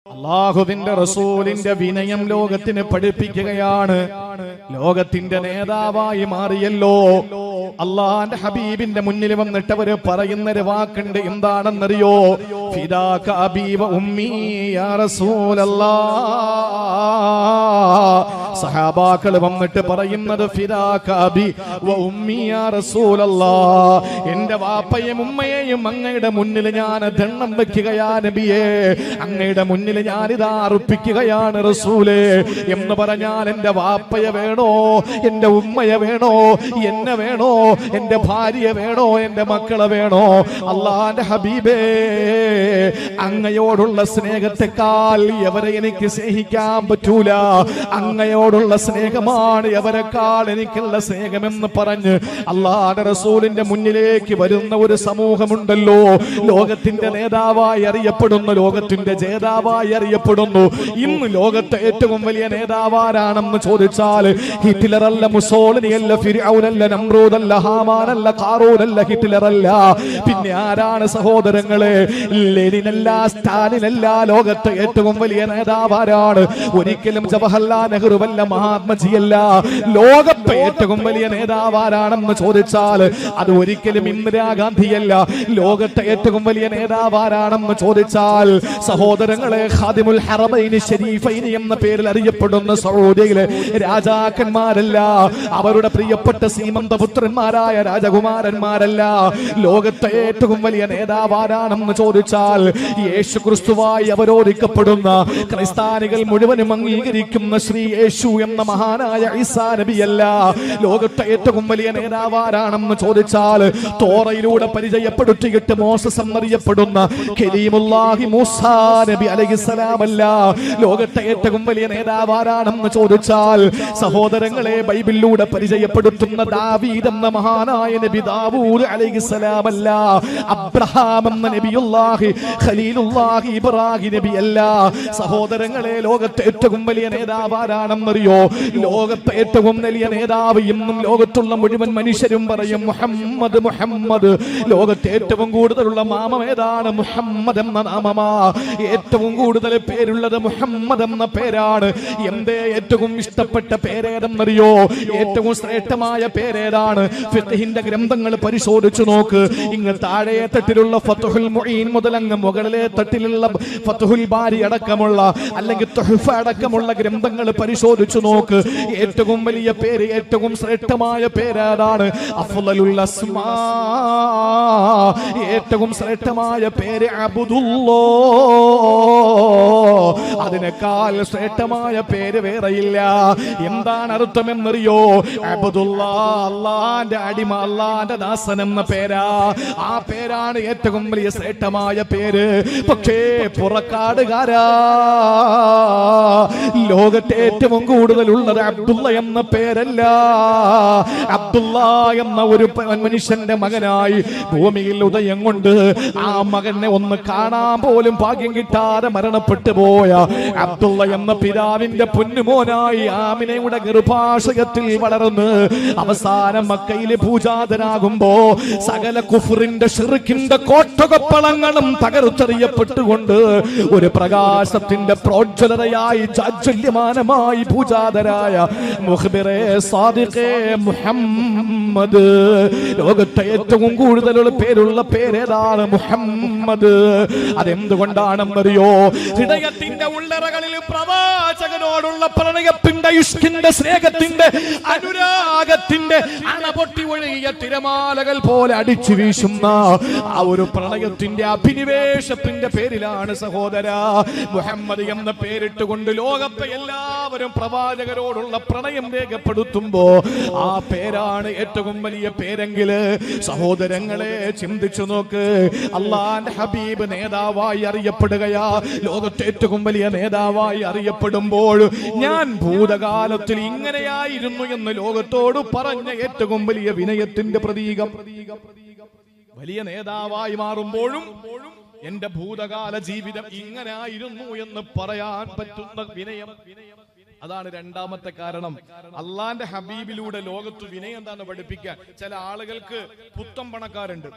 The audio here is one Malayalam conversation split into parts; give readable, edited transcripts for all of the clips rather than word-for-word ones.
അല്ലാഹുവിന്റെ റസൂലിന്റെ വിനയം ലോകത്തിന് പഠിപ്പിക്കുകയാണ്. ലോകത്തിന്റെ നേതാവായി മാറിയല്ലോ. അള്ളാന്റെ ഹബീബിന്റെ മുന്നിൽ വന്നിട്ട് അവര് പറയുന്നൊരു വാക്കുണ്ട്. എന്താണെന്നറിയോ? ഫിദാക അബീ വ ഉമ്മീ യാ റസൂലല്ലാഹ്. സഹാബാക്കൾ വന്നിട്ട് പറയുന്നത് ഫിദാക അബീ വ ഉമ്മീ യാ റസൂലല്ലാഹ്. എന്റെ വാപ്പയും ഉമ്മയെയും അങ്ങയുടെ മുന്നിൽ ഞാൻ ദണ്ണം വെക്കുകയാ നബിയേ. അങ്ങയുടെ മുന്നിൽ ഞാനിതാ അർപ്പിക്കുകയാണ് റസൂലേ എന്ന് പറഞ്ഞാൽ എന്റെ വാപ്പയെ വേണോ, എന്റെ ഉമ്മയെ വേണോ, എന്നെ വേണോ, എന്റെ ഭാര്യയെ വേണോ, എന്റെ മക്കളെ വേണോ? അല്ലാഹുവിന്റെ ഹബീബേ, അങ്ങയോടുള്ള സ്നേഹത്തെക്കാൾ എവരെ എനിക്ക് സ്നേഹിക്കാൻ പറ്റൂല. അങ്ങയോടുള്ള സ്നേഹമാണ് എവരെക്കാൾ എനിക്കുള്ള സ്നേഹമെന്ന് പറഞ്ഞ് അല്ലാഹുവിന്റെ റസൂലിന്റെ മുന്നിലേക്ക് വരുന്ന ഒരു സമൂഹമുണ്ടല്ലോ. ലോകത്തിന്റെ നേതാവായി അറിയപ്പെടുന്ന, ലോകത്തിന്റെ ജേതാവായി അറിയപ്പെടുന്നു. ഇന്ന് ലോകത്തെ ഏറ്റവും വലിയ നേതാവാരാണെന്ന് ചോദിച്ചാൽ ഹിറ്റ്ലർ അല്ല, മുസോളിനി അല്ല, ഫിർഔൻ അല്ല, നമ്രൂദ് അല്ല, ഹാമാൻ അല്ല, ഖാറൂൻ അല്ല, ഹിറ്റ്ലർ അല്ല. പിന്നെ ആരാണ് സഹോദരങ്ങളെ? ലെനിൻ അല്ല, സ്റ്റാലിൻ അല്ല. ലോകത്തെ ഏറ്റവും വലിയ നേതാവാരാണ്? ഒരിക്കലും ജവഹർലാൽ നെഹ്റു അല്ല, മഹാത്മജി അല്ല. ലോകത്തെ ഏറ്റവും വലിയ നേതാവാരാണെന്ന് ചോദിച്ചാൽ അത് ഒരിക്കലും ഇന്ദിരാഗാന്ധിയല്ല. ലോകത്തെ ഏറ്റവും വലിയ നേതാവാരാണെന്ന് ചോദിച്ചാൽ സഹോദരങ്ങളെ, ഖാദിമുൽ ഹറമൈനി ശരീഫൈനി എന്ന പേരിൽ അറിയപ്പെടുന്ന സൗദിയിലെ രാജാക്കന്മാരല്ല, അവരുടെ പ്രിയപ്പെട്ട സീമന്തപുത്രന്മാരായ രാജകുമാരന്മാരല്ല. ലോകത്തെ ഏറ്റവും വലിയ നേതാവാരാണെന്ന് ചോദിച്ചാൽ യേശു ക്രിസ്തുവായി അവരോധിക്കപ്പെടുന്ന, ക്രിസ്ത്യാനികൾ മുഴുവനും അംഗീകരിക്കുന്ന ശ്രീ യേശു എന്ന മഹാനായ ഈസാ നബിയല്ല. ലോകത്തെ ഏറ്റവും വലിയ നേതാവാരാണെന്ന് ചോദിച്ചാൽ തോറയിലൂടെ പരിചയപ്പെടുത്തിയിട്ട് മോസസ് എന്നറിയപ്പെടുന്ന കലീമുല്ലാഹി മൂസാ നബി അലൈഹിസ്സലാമല്ല. ലോകത്തെ ഏറ്റവും വലിയ നേതാവാരാണെന്ന് ചോദിച്ചാൽ സഹോദരങ്ങളെ, ബൈബിളിലൂടെ പരിചയപ്പെടുത്തുന്ന ദാവീദ് എന്ന മഹാനായ നബി ദാവൂദ് അലൈഹിസ്സലാമല്ല. അബ്രഹാം എന്ന നബിയുല്ലാഹി, ഖലീലുല്ലാഹി ഇബ്രാഹിം നബിയല്ല. സഹോദരങ്ങളെ, ലോകത്തെ ഏറ്റവും വലിയ നേതാവാരാണെന്നറിയോ? ലോകത്തെ ഏറ്റവും വലിയ നേതാവ് ഇന്നും ലോകത്തുള്ള മുഴുവൻ മനുഷ്യരും പറയും മുഹമ്മദ്, മുഹമ്മദ്. ലോകത്തെ ഏറ്റവും കൂടുതലുള്ള നാമം ഏതാണ്? മുഹമ്മദ് എന്ന നാമമാ. ഏറ്റവും കൂടുതൽ പേരുള്ളത് മുഹമ്മദ് എന്ന പേരാണ്. എന്തേ ഏറ്റവും ഇഷ്ടപ്പെട്ട പേരേതെന്നറിയോ? ഏറ്റവും ശ്രേഷ്ഠമായ പേരേതാണ്? ഫിഖ്ഹിന്റെ ഗ്രന്ഥങ്ങൾ പരിശോധിച്ചു നോക്ക്. ഇങ്ങ് താഴെ തട്ടിലുള്ള ഫത്ഹുൽ മുഈൻ മുതലങ്ങ് മുകളിലെ തട്ടിലുള്ള ഫത്ഹുൽ ബാരി അടക്കമുള്ള, അല്ലെങ്കിൽ തുഹ്ഫ അടക്കമുള്ള ഗ്രന്ഥങ്ങൾ പരിശോധിച്ചു നോക്ക്. ഏറ്റവും വലിയ പേര്, ഏറ്റവും ശ്രേഷ്ഠമായ പേരേതാണ്? അഫ്ളലുൽ അസ്മാ. ഏറ്റവും ശ്രേഷ്ഠമായ പേര് അബ്ദുല്ലാഹ്. അതിനേക്കാൾ ശ്രേഷ്ഠമായ പേര് വേറെയില്ല. എന്താണ് അർത്ഥമെന്നറിയോ? അബ്ദുല്ലാഹ്, അല്ലാഹുവിന്റെ അടിമ, അല്ലാഹുവിന്റെ ദാസൻ എന്ന പേരാ. ആ പേരാണ് ഏറ്റവും വലിയ ശ്രേഷ്ഠമായ പേര്. പക്ഷേ പുറക്കാടുകാരാ, ലോകത്തെ ഏറ്റവും കൂടുതലുള്ളത് അബ്ദുള്ള എന്ന പേരല്ല. അബ്ദുള്ള എന്ന ഒരു മനുഷ്യന്റെ മകനായി ഭൂമിയിൽ ഉദയം കൊണ്ട് ആ മകനെ ഒന്ന് കാണാൻ പോലും ഭാഗ്യം കിട്ടാതെ മരണപ്പെട്ടു പോയ അബ്ദുള്ള എന്ന പിതാവിന്റെ പൊന്നുമോനായി ആമിനയുടെ ഗർഭാശയത്തിൽ വളർന്ന് അവസാനം മക്കയിലെ പൂജാതനാകുമ്പോ സകല കുഫറിന്റെ ശിർക്കിന്റെ കോട്ടകൊപ്പളങ്ങളും തകർത്തെറിയപ്പെട്ടുകൊണ്ട് ഒരു പ്രകാശത്തിന്റെ പ്രോജ്വലതയായി ജാജ്വല്യമാനമായി പൂജാതരായ മുഖ്ബിറേ സാദിഖേ മുഹമ്മദ്. ലോകത്തെ ഏറ്റവും കൂടുതലുള്ള പേരുള്ള പേരേതാണ്? മുഹമ്മദ്. അതെന്തുകൊണ്ടാണെന്നറിയോ? ഹൃദയത്തിന്റെ ഉള്ളറകളിൽ പ്രവാചകനോടുള്ള പ്രണയത്തിന്റെ, ഇഷ്കിന്റെ, സ്നേഹത്തിന്റെ, അനുരാഗത്തിന്റെ അണപൊട്ടി ഒഴുകിയ തിരമാലകൾ പോലെ അടിച്ചു വീശുന്ന ആ ഒരു പ്രണയത്തിന്റെ അഭിനിവേശത്തിന്റെ പേരിലാണ് സഹോദര മുഹമ്മദ് എന്ന പേരിട്ടുകൊണ്ട് ലോകത്തെ എല്ലാവരും പ്രവാചകരോടുള്ള പ്രണയം രേഖപ്പെടുത്തുമ്പോ ആ പേരാണ് ഏറ്റവും വലിയ പേരെങ്കിൽ സഹോദരങ്ങളെ ചിന്തിച്ചു നോക്ക്. അല്ലാഹുവിന്റെ ഹബീബ് നേതാവായി അറിയപ്പെടുകയാ, ലോകത്തെ ഏറ്റവും വലിയ നേതാവായി അറിയപ്പെടുമ്പോൾ ഞാൻ ഭൂതകാലത്തിൽ ഇങ്ങനെയായിരുന്നു എന്ന് ലോകത്തോട് പറഞ്ഞ ഏറ്റവും വലിയ വിനയത്തിന്റെ പ്രതീകം. വലിയ നേതാവായി മാറുമ്പോഴും എന്റെ ഭൂതകാല ജീവിതം ഇങ്ങനെയായിരുന്നു എന്ന് പറയാൻ പറ്റുന്ന വിനയം. അതാണ് രണ്ടാമത്തെ കാരണം. അള്ളാന്റെ ഹബീബിലൂടെ ലോകത്ത് വിനയം എന്താണ് പഠിപ്പിക്കാൻ. ചില ആളുകൾക്ക് പുത്തൻ പണക്കാരുണ്ട്,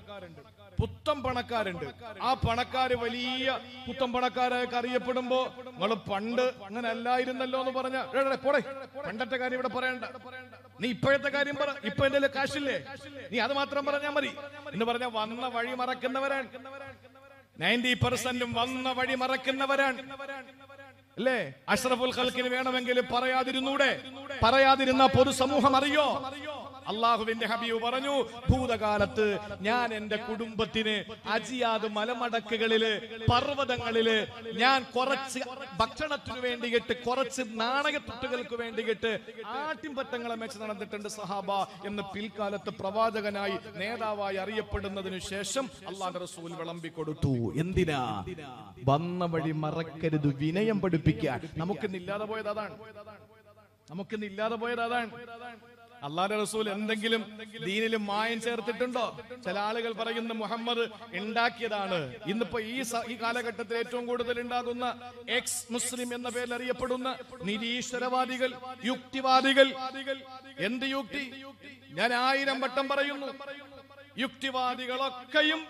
പുത്തൻ പണക്കാരുണ്ട്. ആ പണക്കാര് വലിയ പുത്തൻ പണക്കാരൊക്കെ അറിയപ്പെടുമ്പോ നിങ്ങൾ പണ്ട് അങ്ങനെ അല്ലായിരുന്നല്ലോ എന്ന് പറഞ്ഞ പോടെ, പണ്ടത്തെ കാര്യം ഇവിടെ പറയണ്ട, നീ ഇപ്പോഴത്തെ കാര്യം പറ. ഇപ്പൊ എന്റെ കാശില്ലേ, നീ അത് മാത്രം പറഞ്ഞാൽ മതി എന്ന് പറഞ്ഞ വന്ന വഴി മറക്കുന്നവരാണ്. 90% വന്ന വഴി മറക്കുന്നവരാണ് അല്ലേ? അഷ്റഫുൽ ഖൽഖിന് വേണമെങ്കിൽ പറയാതിരുന്നൂടെ? പറയാതിരുന്ന പൊതുസമൂഹം അറിയോ? അള്ളാഹുവിന്റെ ഹബീബ് പറഞ്ഞു, ഭൂതകാലത്ത് ഞാൻ എന്റെ കുടുംബത്തിന് അജിയാദ് മലമടക്കുകളില് പർവ്വതങ്ങളില് ഞാൻ കുറച്ച് ഭക്ഷണത്തിനു വേണ്ടിയിട്ട്, കുറച്ച് നാണയത്തുട്ടുകൾക്ക് വേണ്ടിയിട്ട് ആട്ടിൻപറ്റങ്ങളെ വെച്ച് നടന്നിട്ടുണ്ട് സഹാബ എന്ന് പിൽക്കാലത്ത് പ്രവാചകനായി നേതാവായി അറിയപ്പെടുന്നതിനു ശേഷം അള്ളാഹുവിന്റെ റസൂൽ വിളമ്പിക്കൊടുത്തു. എന്തിനാ? വന്ന വഴി മറക്കരുത്, വിനയം പഠിപ്പിക്കാൻ. നമുക്കിന്നില്ലാതെ പോയത് അതാണ്. അള്ളാഹുവിന്റെ റസൂൽ എന്തെങ്കിലും ദീനിലും മായം ചേർത്തിട്ടുണ്ടോ? ചില ആളുകൾ പറയുന്ന മുഹമ്മദ് ഉണ്ടാക്കിയതാണ്. ഇന്നിപ്പോ ഈ കാലഘട്ടത്തിൽ ഏറ്റവും കൂടുതൽ ഉണ്ടാകുന്ന എക്സ് മുസ്ലിം എന്ന പേരിൽ അറിയപ്പെടുന്ന നിരീശ്വരവാദികൾ, യുക്തിവാദികൾ. എന്ത് യുക്തി? ഞാൻ 1000 വട്ടം പറയുന്നു, യുക്തിവാദികളൊക്കെയും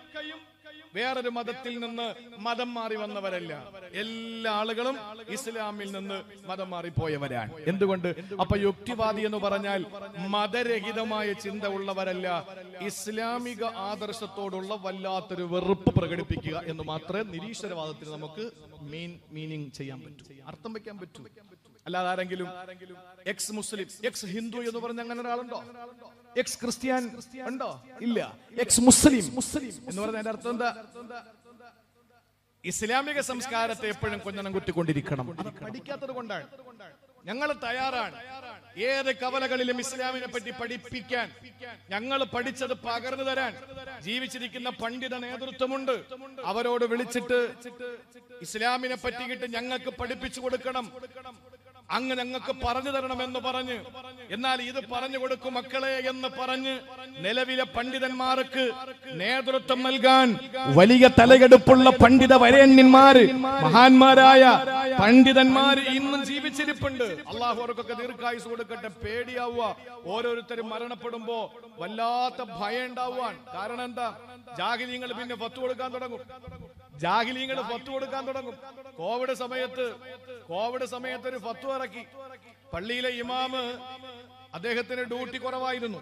വേറൊരു മതത്തിൽ നിന്ന് മതം മാറി വന്നവരല്ല. എല്ലാ ആളുകളും ഇസ്ലാമിൽ നിന്ന് മതം മാറിപ്പോയവരാണ്. എന്തുകൊണ്ട്? അപ്പൊ യുക്തിവാദി എന്ന് പറഞ്ഞാൽ മതരഹിതമായ ചിന്ത ഉള്ളവരല്ല, ഇസ്ലാമിക ആദർശത്തോടുള്ള വല്ലാത്തൊരു വെറുപ്പ് പ്രകടിപ്പിക്കുക എന്ന് മാത്രമേ നിരീശ്വരവാദത്തിന് നമുക്ക് മീനിങ് ചെയ്യാൻ പറ്റൂ, അർത്ഥം വെക്കാൻ പറ്റൂ. അല്ലാതെ ആരെങ്കിലും എക്സ് മുസ്ലിം, എക്സ് ഹിന്ദു എന്ന് പറഞ്ഞ അങ്ങനെ ഒരാളുണ്ടോ? എക്സ് ക്രിസ്ത്യൻ ഉണ്ടോ? ഇല്ല. എക്സ് മുസ്ലിം എന്ന് പറഞ്ഞ അതിന്റെ അർത്ഥം എന്താ? ഇസ്ലാമിക സംസ്കാരത്തെ എപ്പോഴും കൊഞ്ഞനം കുത്തിക്കൊണ്ടിരിക്കണം. അത് പഠിക്കാത്തത് കൊണ്ടാണ്. ഞങ്ങൾ തയ്യാറാണ് ഏത് കവലകളിലും ഇസ്ലാമിനെ പറ്റി പഠിപ്പിക്കാൻ. ഞങ്ങൾ പഠിച്ചത് പകർന്നു തരാൻ ജീവിച്ചിരിക്കുന്ന പണ്ഡിത നേതൃത്വമുണ്ട്. അവരോട് വിളിച്ചിട്ട് ഇസ്ലാമിനെ പറ്റിയിട്ട് ഞങ്ങൾക്ക് പഠിപ്പിച്ചു കൊടുക്കണം, അങ്ങ് ഞങ്ങൾക്ക് പറഞ്ഞു തരണമെന്ന് പറഞ്ഞ്, എന്നാൽ ഇത് പറഞ്ഞു കൊടുക്കും മക്കളെ എന്ന് പറഞ്ഞ് നിലവിലെ പണ്ഡിതന്മാർക്ക് നേതൃത്വം നൽകാൻ വലിയ തലയെടുപ്പുള്ള പണ്ഡിത വരേണ്യന്മാര്, മഹാന്മാരായ പണ്ഡിതന്മാര് ഇന്നും ജീവിച്ചിരിപ്പുണ്ട്. അള്ളാഹു അവർക്കൊക്കെ ദീർഘായുസ് കൊടുക്കട്ടെ. പേടിയാവുക, ഓരോരുത്തരും മരണപ്പെടുമ്പോ വല്ലാത്ത ഭയം ഉണ്ടാവുകയാണ്. കാരണം എന്താ? ജാഹിലീങ്ങൾ പിന്നെ ഫത്വ കൊടുക്കാൻ തുടങ്ങും. കോവിഡ് സമയത്ത് ഒരു ഫത്വ ഇറക്കി. പള്ളിയിലെ ഇമാമ്, അദ്ദേഹത്തിന് ഡ്യൂട്ടി കുറവായിരുന്നു.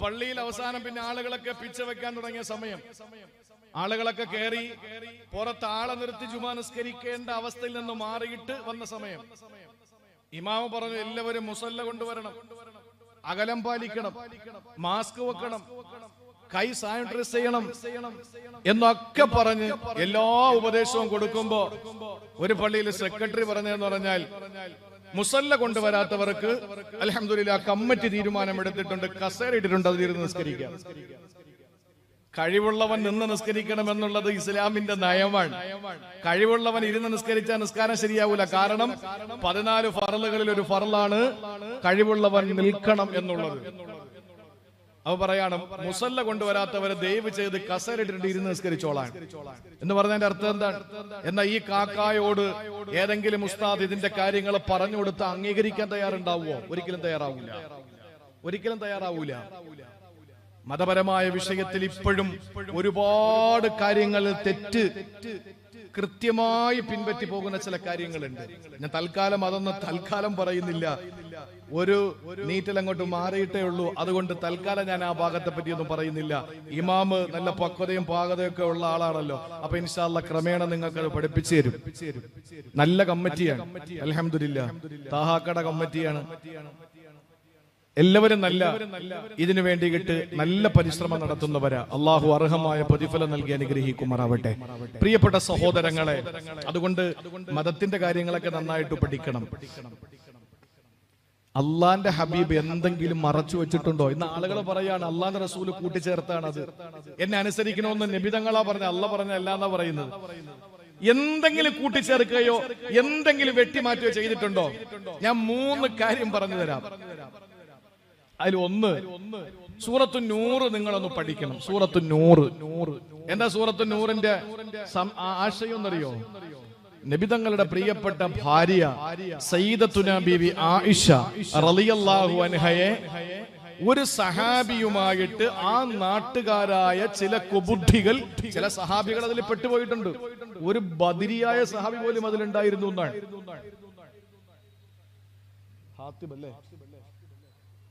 പള്ളിയിൽ അവസാനം പിന്നെ ആളുകളൊക്കെ പിച്ച വെക്കാൻ തുടങ്ങിയ സമയം, ആളുകളൊക്കെ കയറി പുറത്ത് ആളെ നിർത്തി ജുമാ നിസ്കരിക്കേണ്ട അവസ്ഥയിൽ നിന്ന് മാറിയിട്ട് വന്ന സമയം ഇമാമ് പറഞ്ഞു, എല്ലാവരും മുസല്ല കൊണ്ടുവരണം, അകലം പാലിക്കണം, മാസ്ക് വെക്കണം, കൈ സാനിറ്റൈസ് ചെയ്യണം എന്നൊക്കെ പറഞ്ഞ് എല്ലാ ഉപദേശവും കൊടുക്കുമ്പോ ഒരു പള്ളിയിൽ സെക്രട്ടറി പറഞ്ഞതെന്ന് പറഞ്ഞാൽ, മുസല്ല കൊണ്ടുവരാത്തവർക്ക് അൽഹംദുലില്ലാഹ് കമ്മിറ്റി തീരുമാനമെടുത്തിട്ടുണ്ട്, കസേര ഇട്ടിട്ടുണ്ട്, അത് ഇരുന്ന് നിസ്കരിക്കാം. കഴിവുള്ളവൻ നിന്ന് നിസ്കരിക്കണം എന്നുള്ളത് ഇസ്ലാമിന്റെ നയമാണ്. കഴിവുള്ളവൻ ഇരുന്ന് നിസ്കരിച്ചാൽ നിസ്കാരം ശരിയാവൂല. കാരണം 14 ഫർളുകളിൽ ഒരു ഫർളാണ് കഴിവുള്ളവൻ നിൽക്കണം എന്നുള്ളത്. അവ പറയാണ്, മുസല്ല കൊണ്ടുവരാത്തവരെ ദയവ് ചെയ്ത് കസേരയിട്ടിട്ട് ഇരുന്ന് നിസ്കരിച്ചോളാൻ എന്ന് പറഞ്ഞതിന്റെ അർത്ഥം എന്താണ്? എന്നാ ഈ കാക്കായോട് ഏതെങ്കിലും ഉസ്താദ് ഇതിന്റെ കാര്യങ്ങൾ പറഞ്ഞു കൊടുത്ത് അംഗീകരിക്കാൻ തയ്യാറുണ്ടാവുമോ? ഒരിക്കലും തയ്യാറാവൂല. മതപരമായ വിഷയത്തിൽ ഇപ്പോഴും ഒരുപാട് കാര്യങ്ങളിൽ തെറ്റ് കൃത്യമായി പിൻപറ്റി പോകുന്ന ചില കാര്യങ്ങളുണ്ട്. ഞാൻ തൽക്കാലം പറയുന്നില്ല, ഒരു നീറ്റിൽ അങ്ങോട്ട് മാറിയിട്ടേ ഉള്ളൂ. അതുകൊണ്ട് തൽക്കാലം ഞാൻ ആ ഭാഗത്തെ പറ്റിയൊന്നും പറയുന്നില്ല. ഇമാമ് നല്ല പക്വതയും പാകതയൊക്കെ ഉള്ള ആളാണല്ലോ. അപ്പൊ ഇൻഷാ അല്ലാഹ് ക്രമേണ നിങ്ങൾക്ക് അത് പഠിപ്പിച്ചു തരും. നല്ല കമ്മിറ്റിയാണ്, അൽഹംദുലില്ലാഹ്. താഹാക്കട കമ്മിറ്റിയാണ്. എല്ലാവരും നല്ല ഇതിനു വേണ്ടിയിട്ട് നല്ല പരിശ്രമം നടത്തുന്നവരാ. അള്ളാഹു അർഹമായ പ്രതിഫലം നൽകി അനുഗ്രഹിക്കുമാറാവട്ടെ. പ്രിയപ്പെട്ട സഹോദരങ്ങളെ, അതുകൊണ്ട് മതത്തിന്റെ കാര്യങ്ങളൊക്കെ നന്നായിട്ട് പഠിക്കണം. അള്ളാന്റെ ഹബീബ് എന്തെങ്കിലും മറച്ചു വെച്ചിട്ടുണ്ടോ? ഇന്ന് ആളുകൾ പറയാണ് അള്ളാന്റെ റസൂല് കൂട്ടിച്ചേർത്താണ് അത്. എന്നെ അനുസരിക്കണമെന്ന് നബിതങ്ങളാ പറഞ്ഞ, അള്ള പറഞ്ഞ അല്ലാന്നാ പറയുന്നത്. എന്തെങ്കിലും കൂട്ടിച്ചേർക്കുകയോ എന്തെങ്കിലും വെട്ടിമാറ്റുകയോ ചെയ്തിട്ടുണ്ടോ? ഞാൻ 3 കാര്യം പറഞ്ഞു തരാം. അതിൽ ഒന്ന്, സൂറത്തു നൂറ് നിങ്ങളൊന്ന് പഠിക്കണം. സൂറത്തു നൂറ് എന്താ? സൂറത്തു നൂറിന്റെ ആശയം എന്നറിയോ? നബിതങ്ങളുടെ പ്രിയപ്പെട്ട ഭാര്യ സയ്യിദത്തുന ബീവി ആയിഷ റളിയല്ലാഹു അൻഹയെ ഒരു സഹാബിയുമായിട്ട് ആ നാട്ടുകാരായ ചില കുബുദ്ധികൾ, ചില സഹാബികൾ അതിൽ പെട്ടുപോയിട്ടുണ്ട്. ഒരു ബദരിയായ സഹാബി പോലും അതിലുണ്ടായിരുന്നു എന്നാണ്.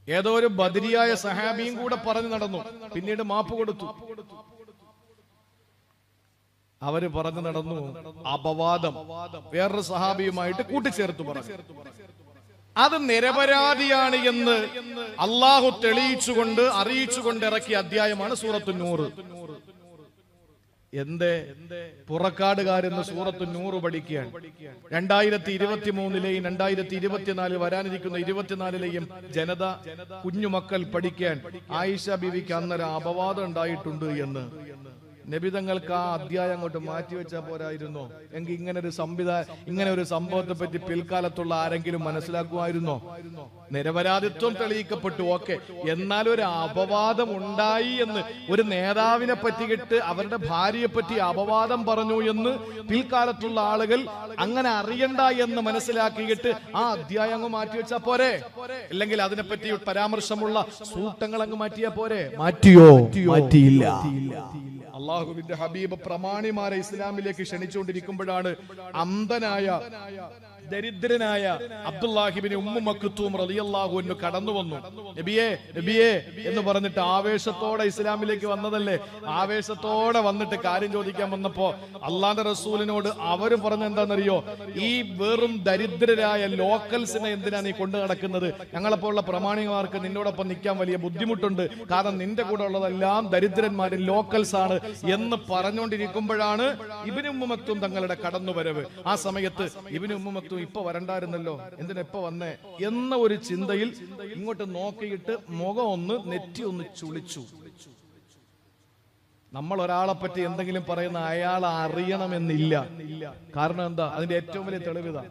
ഏതോ ഒരു ബദരിയായ സഹാബിയും കൂടെ പറഞ്ഞു നടന്നു, പിന്നീട് മാപ്പ് കൊടുത്തു. അവര് പറഞ്ഞു നടന്നു അപവാദം വേറൊരു സഹാബിയുമായിട്ട് കൂട്ടിച്ചേർത്തു പറഞ്ഞു. അത് നിരപരാധിയാണ് എന്ന് അള്ളാഹു തെളിയിച്ചുകൊണ്ട് അറിയിച്ചുകൊണ്ട് ഇറക്കിയ അധ്യായമാണ് സൂറത്തു നൂർ. എന്തേ പുറക്കാടുകാരെന്ന് സൂറത്തു നൂർ പഠിക്കുകയാണ്. 2023 2024 വരാനിരിക്കുന്ന 24 ജനത കുഞ്ഞുമക്കൾ പഠിക്കാൻ ആയിഷ ബീവിക്ക് അന്നൊരു അപവാദം ഉണ്ടായിട്ടുണ്ട് എന്ന്. നബിതങ്ങൾക്ക് ആ അധ്യായം അങ്ങോട്ട് മാറ്റിവെച്ചാൽ പോരായിരുന്നോ? എങ്കിൽ ഇങ്ങനെ ഒരു സംഭവത്തെ പറ്റി പിൽക്കാലത്തുള്ള ആരെങ്കിലും മനസ്സിലാക്കുമായിരുന്നോ? നിരപരാധിത്വം തെളിയിക്കപ്പെട്ടു, ഓക്കെ, എന്നാൽ ഒരു അപവാദം ഉണ്ടായി എന്ന്, ഒരു നേതാവിനെ പറ്റിയിട്ട് അവരുടെ ഭാര്യയെ പറ്റി അപവാദം പറഞ്ഞു എന്ന് പിൽക്കാലത്തുള്ള ആളുകൾ അങ്ങനെ അറിയണ്ട എന്ന് മനസ്സിലാക്കിയിട്ട് ആ അധ്യായം അങ്ങ് മാറ്റിവെച്ചാൽ പോരെ? അല്ലെങ്കിൽ അതിനെപ്പറ്റി പരാമർശമുള്ള സൂക്തങ്ങൾ അങ്ങ് മാറ്റിയാ പോരെ? മാറ്റിയോ? മാറ്റിയില്ല. അള്ളാഹുവിന്റെ ഹബീബ് പ്രമാണിമാരെ ഇസ്ലാമിലേക്ക് ക്ഷണിച്ചുകൊണ്ടിരിക്കുമ്പോഴാണ് അന്ധനായ ദരിദ്രനായ അബ്ദുല്ലാഹിബ്നു ഉമ്മു മക്തൂം റളിയല്ലാഹു അൻഹു കടന്നു വന്നു. നബിയേ നബിയേ എന്ന് പറഞ്ഞിട്ട് ആവേശത്തോടെ ഇസ്ലാമിലേക്ക് വന്നതല്ലേ, ആവേശത്തോടെ വന്നിട്ട് കാര്യം ചോദിക്കാൻ വന്നപ്പോ അള്ളാഹുവിന്റെ റസൂലിനോട് അവര് പറഞ്ഞ എന്താണെന്നറിയോ? ഈ വെറും ദരിദ്രരായ ലോക്കൽസിനെ എന്തിനാ നീ കൊണ്ടു നടക്കുന്നത്? ഞങ്ങളെപ്പോലുള്ള പ്രമാണിമാർക്ക് നിന്നോടൊപ്പം നിൽക്കാൻ വലിയ ബുദ്ധിമുട്ടുണ്ട്, കാരണം നിന്റെ കൂടെ ഉള്ളതെല്ലാം ദരിദ്രന്മാരും ലോക്കൽസ് ആണ് എന്ന് പറഞ്ഞുകൊണ്ടിരിക്കുമ്പോഴാണ് ഇബ്നു ഉമ്മു മക്തൂം തങ്ങളുടെ കടന്നുവരവ്. ആ സമയത്ത് ഇബ്നു ഉമ്മു മക്തൂം ഇപ്പൊ വരണ്ടായിരുന്നല്ലോ, എന്തിനാ ഇപ്പൊ വന്നേ എന്ന ഒരു ചിന്തയിൽ ഇങ്ങോട്ട് നോക്കിയിട്ട് മുഖം ഒന്ന് നെറ്റി ഒന്ന് ചുളിച്ചു. നമ്മൾ ഒരാളെ പറ്റി എന്തെങ്കിലും പറയുന്ന അയാൾ അറിയണമെന്നില്ല. കാരണം എന്താ? അതിന്റെ ഏറ്റവും വലിയ തെളിവിതാ.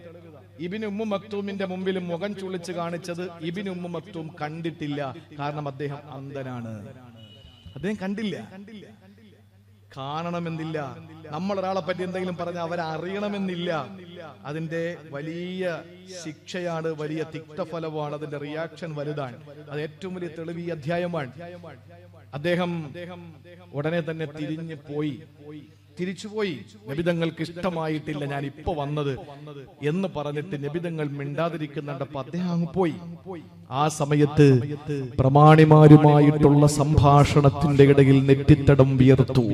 ഇബ്നു ഉമ്മു മക്തൂമിന്റെ മുമ്പിൽ മുഖം ചുളിച്ച് കാണിച്ചത് ഇബ്നു ഉമ്മു മക്തൂം കണ്ടിട്ടില്ല. കാരണം അദ്ദേഹം അന്ധനാണ്, അദ്ദേഹം കണ്ടില്ല. കാണണമെന്നില്ല. നമ്മൾ ഒരാളെ പറ്റി എന്തെങ്കിലും പറഞ്ഞാൽ അവരറിയണമെന്നില്ല. അതിന്റെ വലിയ ശിക്ഷയാണ്, വലിയ തിക്തഫലമാണ്, അതിന്റെ റിയാക്ഷൻ വലുതാണ്. അത് ഏറ്റവും വലിയ തെളിവ് ഈ അധ്യായമാണ്. അദ്ദേഹം ഉടനെ തന്നെ തിരിച്ചുപോയി. നബിതങ്ങൾക്ക് ഇഷ്ടമായിട്ടില്ല ഞാൻ ഇപ്പൊ വന്നത് എന്ന് പറഞ്ഞിട്ട് നബിതങ്ങൾ മിണ്ടാതിരിക്കുന്നുണ്ടപ്പോ അദ്ദേഹം അങ്ങ് പോയി. ആ സമയത്ത് പ്രമാണിമാരുമായിട്ടുള്ള സംഭാഷണത്തിന്റെ ഇടയിൽ നെറ്റിത്തടം വിയർത്തു.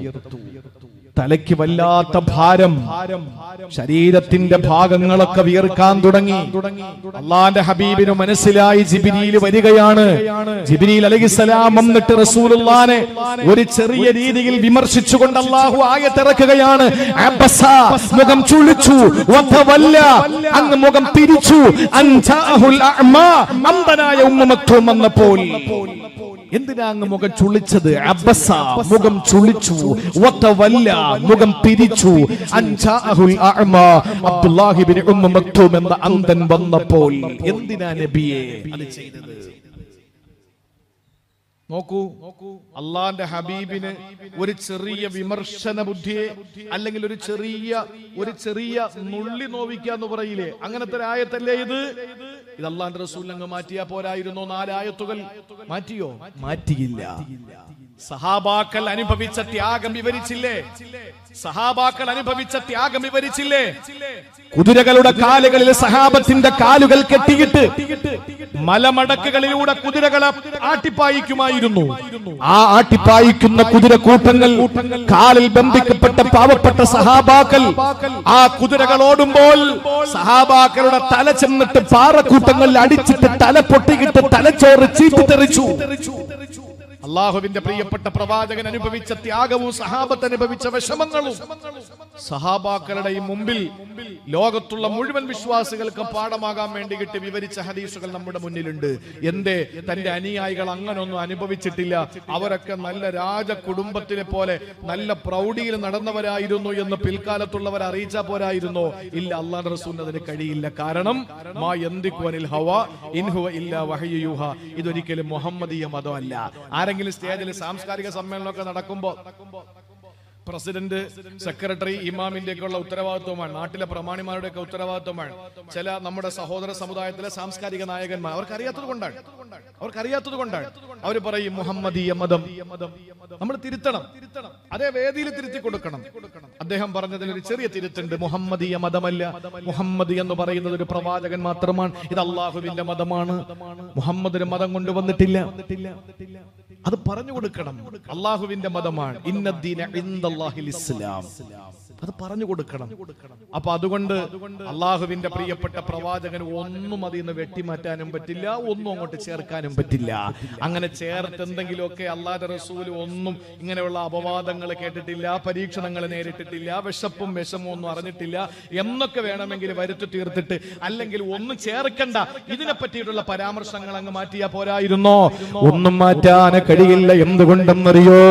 തലയ്ക്ക് വല്ലാത്ത ഭാരം, ശരീരത്തിന്റെ ഭാഗങ്ങളൊക്കെ വിയർക്കാൻ തുടങ്ങി. അള്ളാന്റെ ഹബീബിന് മനസ്സിലായി ജിബ്രീൽ വരികയാണ്. ജിബ്രീൽ അലൈഹിസ്സലാം വന്നിട്ട് റസൂലുള്ളാഹിനെ ഒരു ചെറിയ രീതിയിൽ വിമർശിച്ചുകൊണ്ട് അല്ലാഹു ആയത്തിറക്കുകയാണ്. അബസ, മുഖം ചുളിച്ചു, വതവല്ല, അങ്ങ് മുഖം തിരിച്ചു, അൻജാഹുൽ അഅ്മാ, അന്ധനായ ഉമ്മു മക്തൂം വന്നപ്പോൾ. എന്തിനാ അങ്ങ് മുഖം ചുളിച്ചത്? അബസ, മുഖം ചുളിച്ചു, വതവല്ല, മുഖം തിരിച്ചു, അൻജാഹുൽ അഅ്മാ, അബ്ദുല്ലാഹിബ്നു ഉമ്മു മക്തൂം എന്ന അന്ധൻ വന്നപ്പോൾ. എന്തിനാ നബിയെ അത് ചെയ്തത്? നോക്കൂ, അള്ളാന്റെ ഹബീബിന് ഒരു ചെറിയ വിമർശന ബുദ്ധിയെ, അല്ലെങ്കിൽ ഒരു ചെറിയ നുള്ളി നോവിക്കാന്ന് പറയില്ലേ, അങ്ങനത്തെ ഒരു ആയത്തല്ലേ ഇത്? ഇത് അള്ളാന്റെ റസൂൽ അങ്ങ് മാറ്റിയാ പോരായിരുന്നോ? 4 ആയത്തുകൾ മാറ്റിയോ? മാറ്റിയില്ല. സഹാബാക്കൾ അനുഭവിച്ച ത്യാഗം വിവരിച്ചില്ലേ? കുതിരകളുടെ കാലുകളിൽ സഹാബത്തിന്റെ കാലുകൾ കെട്ടിയിട്ട് മലമടക്കുകളിലൂടെ കുതിരകളെ ആട്ടിപ്പായിക്കുമായിരുന്നു. ആ ആട്ടിപ്പായിക്കുന്ന കുതിരക്കൂട്ടങ്ങൾ, കാലിൽ ബന്ധിക്കപ്പെട്ട പാവപ്പെട്ട സഹാബാക്കൾ, ആ കുതിരകൾ ഓടുമ്പോൾ സഹാബാക്കളുടെ തല ചെന്നിട്ട് പാറക്കൂട്ടങ്ങളിൽ അടിച്ചിട്ട് തല പൊട്ടിയിട്ട് തലച്ചോറ് ചീറ്റിത്തെറിച്ചു. അള്ളാഹുവിന്റെ പ്രിയപ്പെട്ട പ്രവാചകൻ അനുഭവിച്ച ത്യാഗവും സഹാബത്ത് അനുഭവിച്ച വിഷമങ്ങളും സഹാബാക്കളുടെ മുമ്പിൽ ലോകത്തുള്ള മുഴുവൻ വിശ്വാസികൾക്കും പാഠമാകാൻ വേണ്ടിയിട്ട് വിവരിച്ച ഹദീസുകൾ നമ്മുടെ മുന്നിലുണ്ട്. എന്തേ തന്റെ അനുയായികൾ അങ്ങനൊന്നും അനുഭവിച്ചിട്ടില്ല? അവരൊക്കെ നല്ല രാജ കുടുംബത്തിനെ പോലെ നല്ല പ്രൗഢിയിൽ നടന്നവരായിരുന്നു എന്ന് പിൽക്കാലത്തുള്ളവർ അറിയിച്ചാ പോരായിരുന്നോ? ഇല്ല, അല്ലാഹുവിന്റെ റസൂലിന് അതിന് കഴിയില്ല. കാരണം മാ യന്തിഖു അനിൽ ഹവാ ഇൻ ഹുവ ഇല്ലാ വഹ്യു യൂഹാ. ഇതൊരിക്കലും മുഹമ്മദീയ മതമല്ല. ആരെങ്കിലും സ്റ്റേജിൽ സാംസ്കാരിക സമ്മേളനമൊക്കെ നടക്കുമ്പോ പ്രസിഡന്റ്, സെക്രട്ടറി, ഇമാമിന്റെ ഒക്കെ ഉള്ള ഉത്തരവാദിത്വമാണ്, നാട്ടിലെ പ്രമാണിമാരുടെ ഒക്കെ ഉത്തരവാദിത്വമാണ്. ചില നമ്മുടെ സഹോദര സമുദായത്തിലെ സാംസ്കാരിക നായകന്മാർ അവർക്കറിയാത്തത് കൊണ്ടാണ് അവർ പറയും മുഹമ്മദീയ മതം. നമ്മൾ തിരുത്തണം, അതേ വേദിയിൽ തിരുത്തി കൊടുക്കണം. അദ്ദേഹം പറഞ്ഞതിൽ ഒരു ചെറിയ തിരുത്തുണ്ട്. മുഹമ്മദീയ മതമല്ല, മുഹമ്മദ് എന്ന് പറയുന്നത് ഒരു പ്രവാചകൻ മാത്രമാണ്. ഇത് അള്ളാഹുവിന്റെ മതമാണ്. മുഹമ്മദിന് മതം കൊണ്ടുവന്നിട്ടില്ല. അത് പറഞ്ഞു കൊടുക്കണം. അള്ളാഹുവിന്റെ മതമാണ്. ഇന്നദ്ദീന ഇൻദല്ലാഹിൽ ഇസ്ലാം. അത് പറഞ്ഞു കൊടുക്കണം. അപ്പൊ അതുകൊണ്ട് അള്ളാഹുവിന്റെ പ്രിയപ്പെട്ട പ്രവാചകന് ഒന്നും അതിൽ നിന്ന് വെട്ടിമാറ്റാനും പറ്റില്ല, ഒന്നും അങ്ങോട്ട് ചേർക്കാനും പറ്റില്ല. അങ്ങനെ ചേർത്ത് എന്തെങ്കിലുമൊക്കെ അള്ളാഹുവിന്റെ റസൂൽ ഒന്നും ഇങ്ങനെയുള്ള അപവാദങ്ങൾ കേട്ടിട്ടില്ല, പരീക്ഷണങ്ങൾ നേരിട്ടിട്ടില്ല, വിശപ്പും വിഷമവും ഒന്നും അറിഞ്ഞിട്ടില്ല എന്നൊക്കെ വേണമെങ്കിൽ വരുത്തി തീർത്തിട്ട് അല്ലെങ്കിൽ ഒന്നും ചേർക്കണ്ട, ഇതിനെ പറ്റിയിട്ടുള്ള പരാമർശങ്ങൾ അങ്ങ് മാറ്റിയാ പോരായിരുന്നോ? ഒന്നും മാറ്റാൻ കഴിയില്ല. എന്തുകൊണ്ടെന്നറിയോ?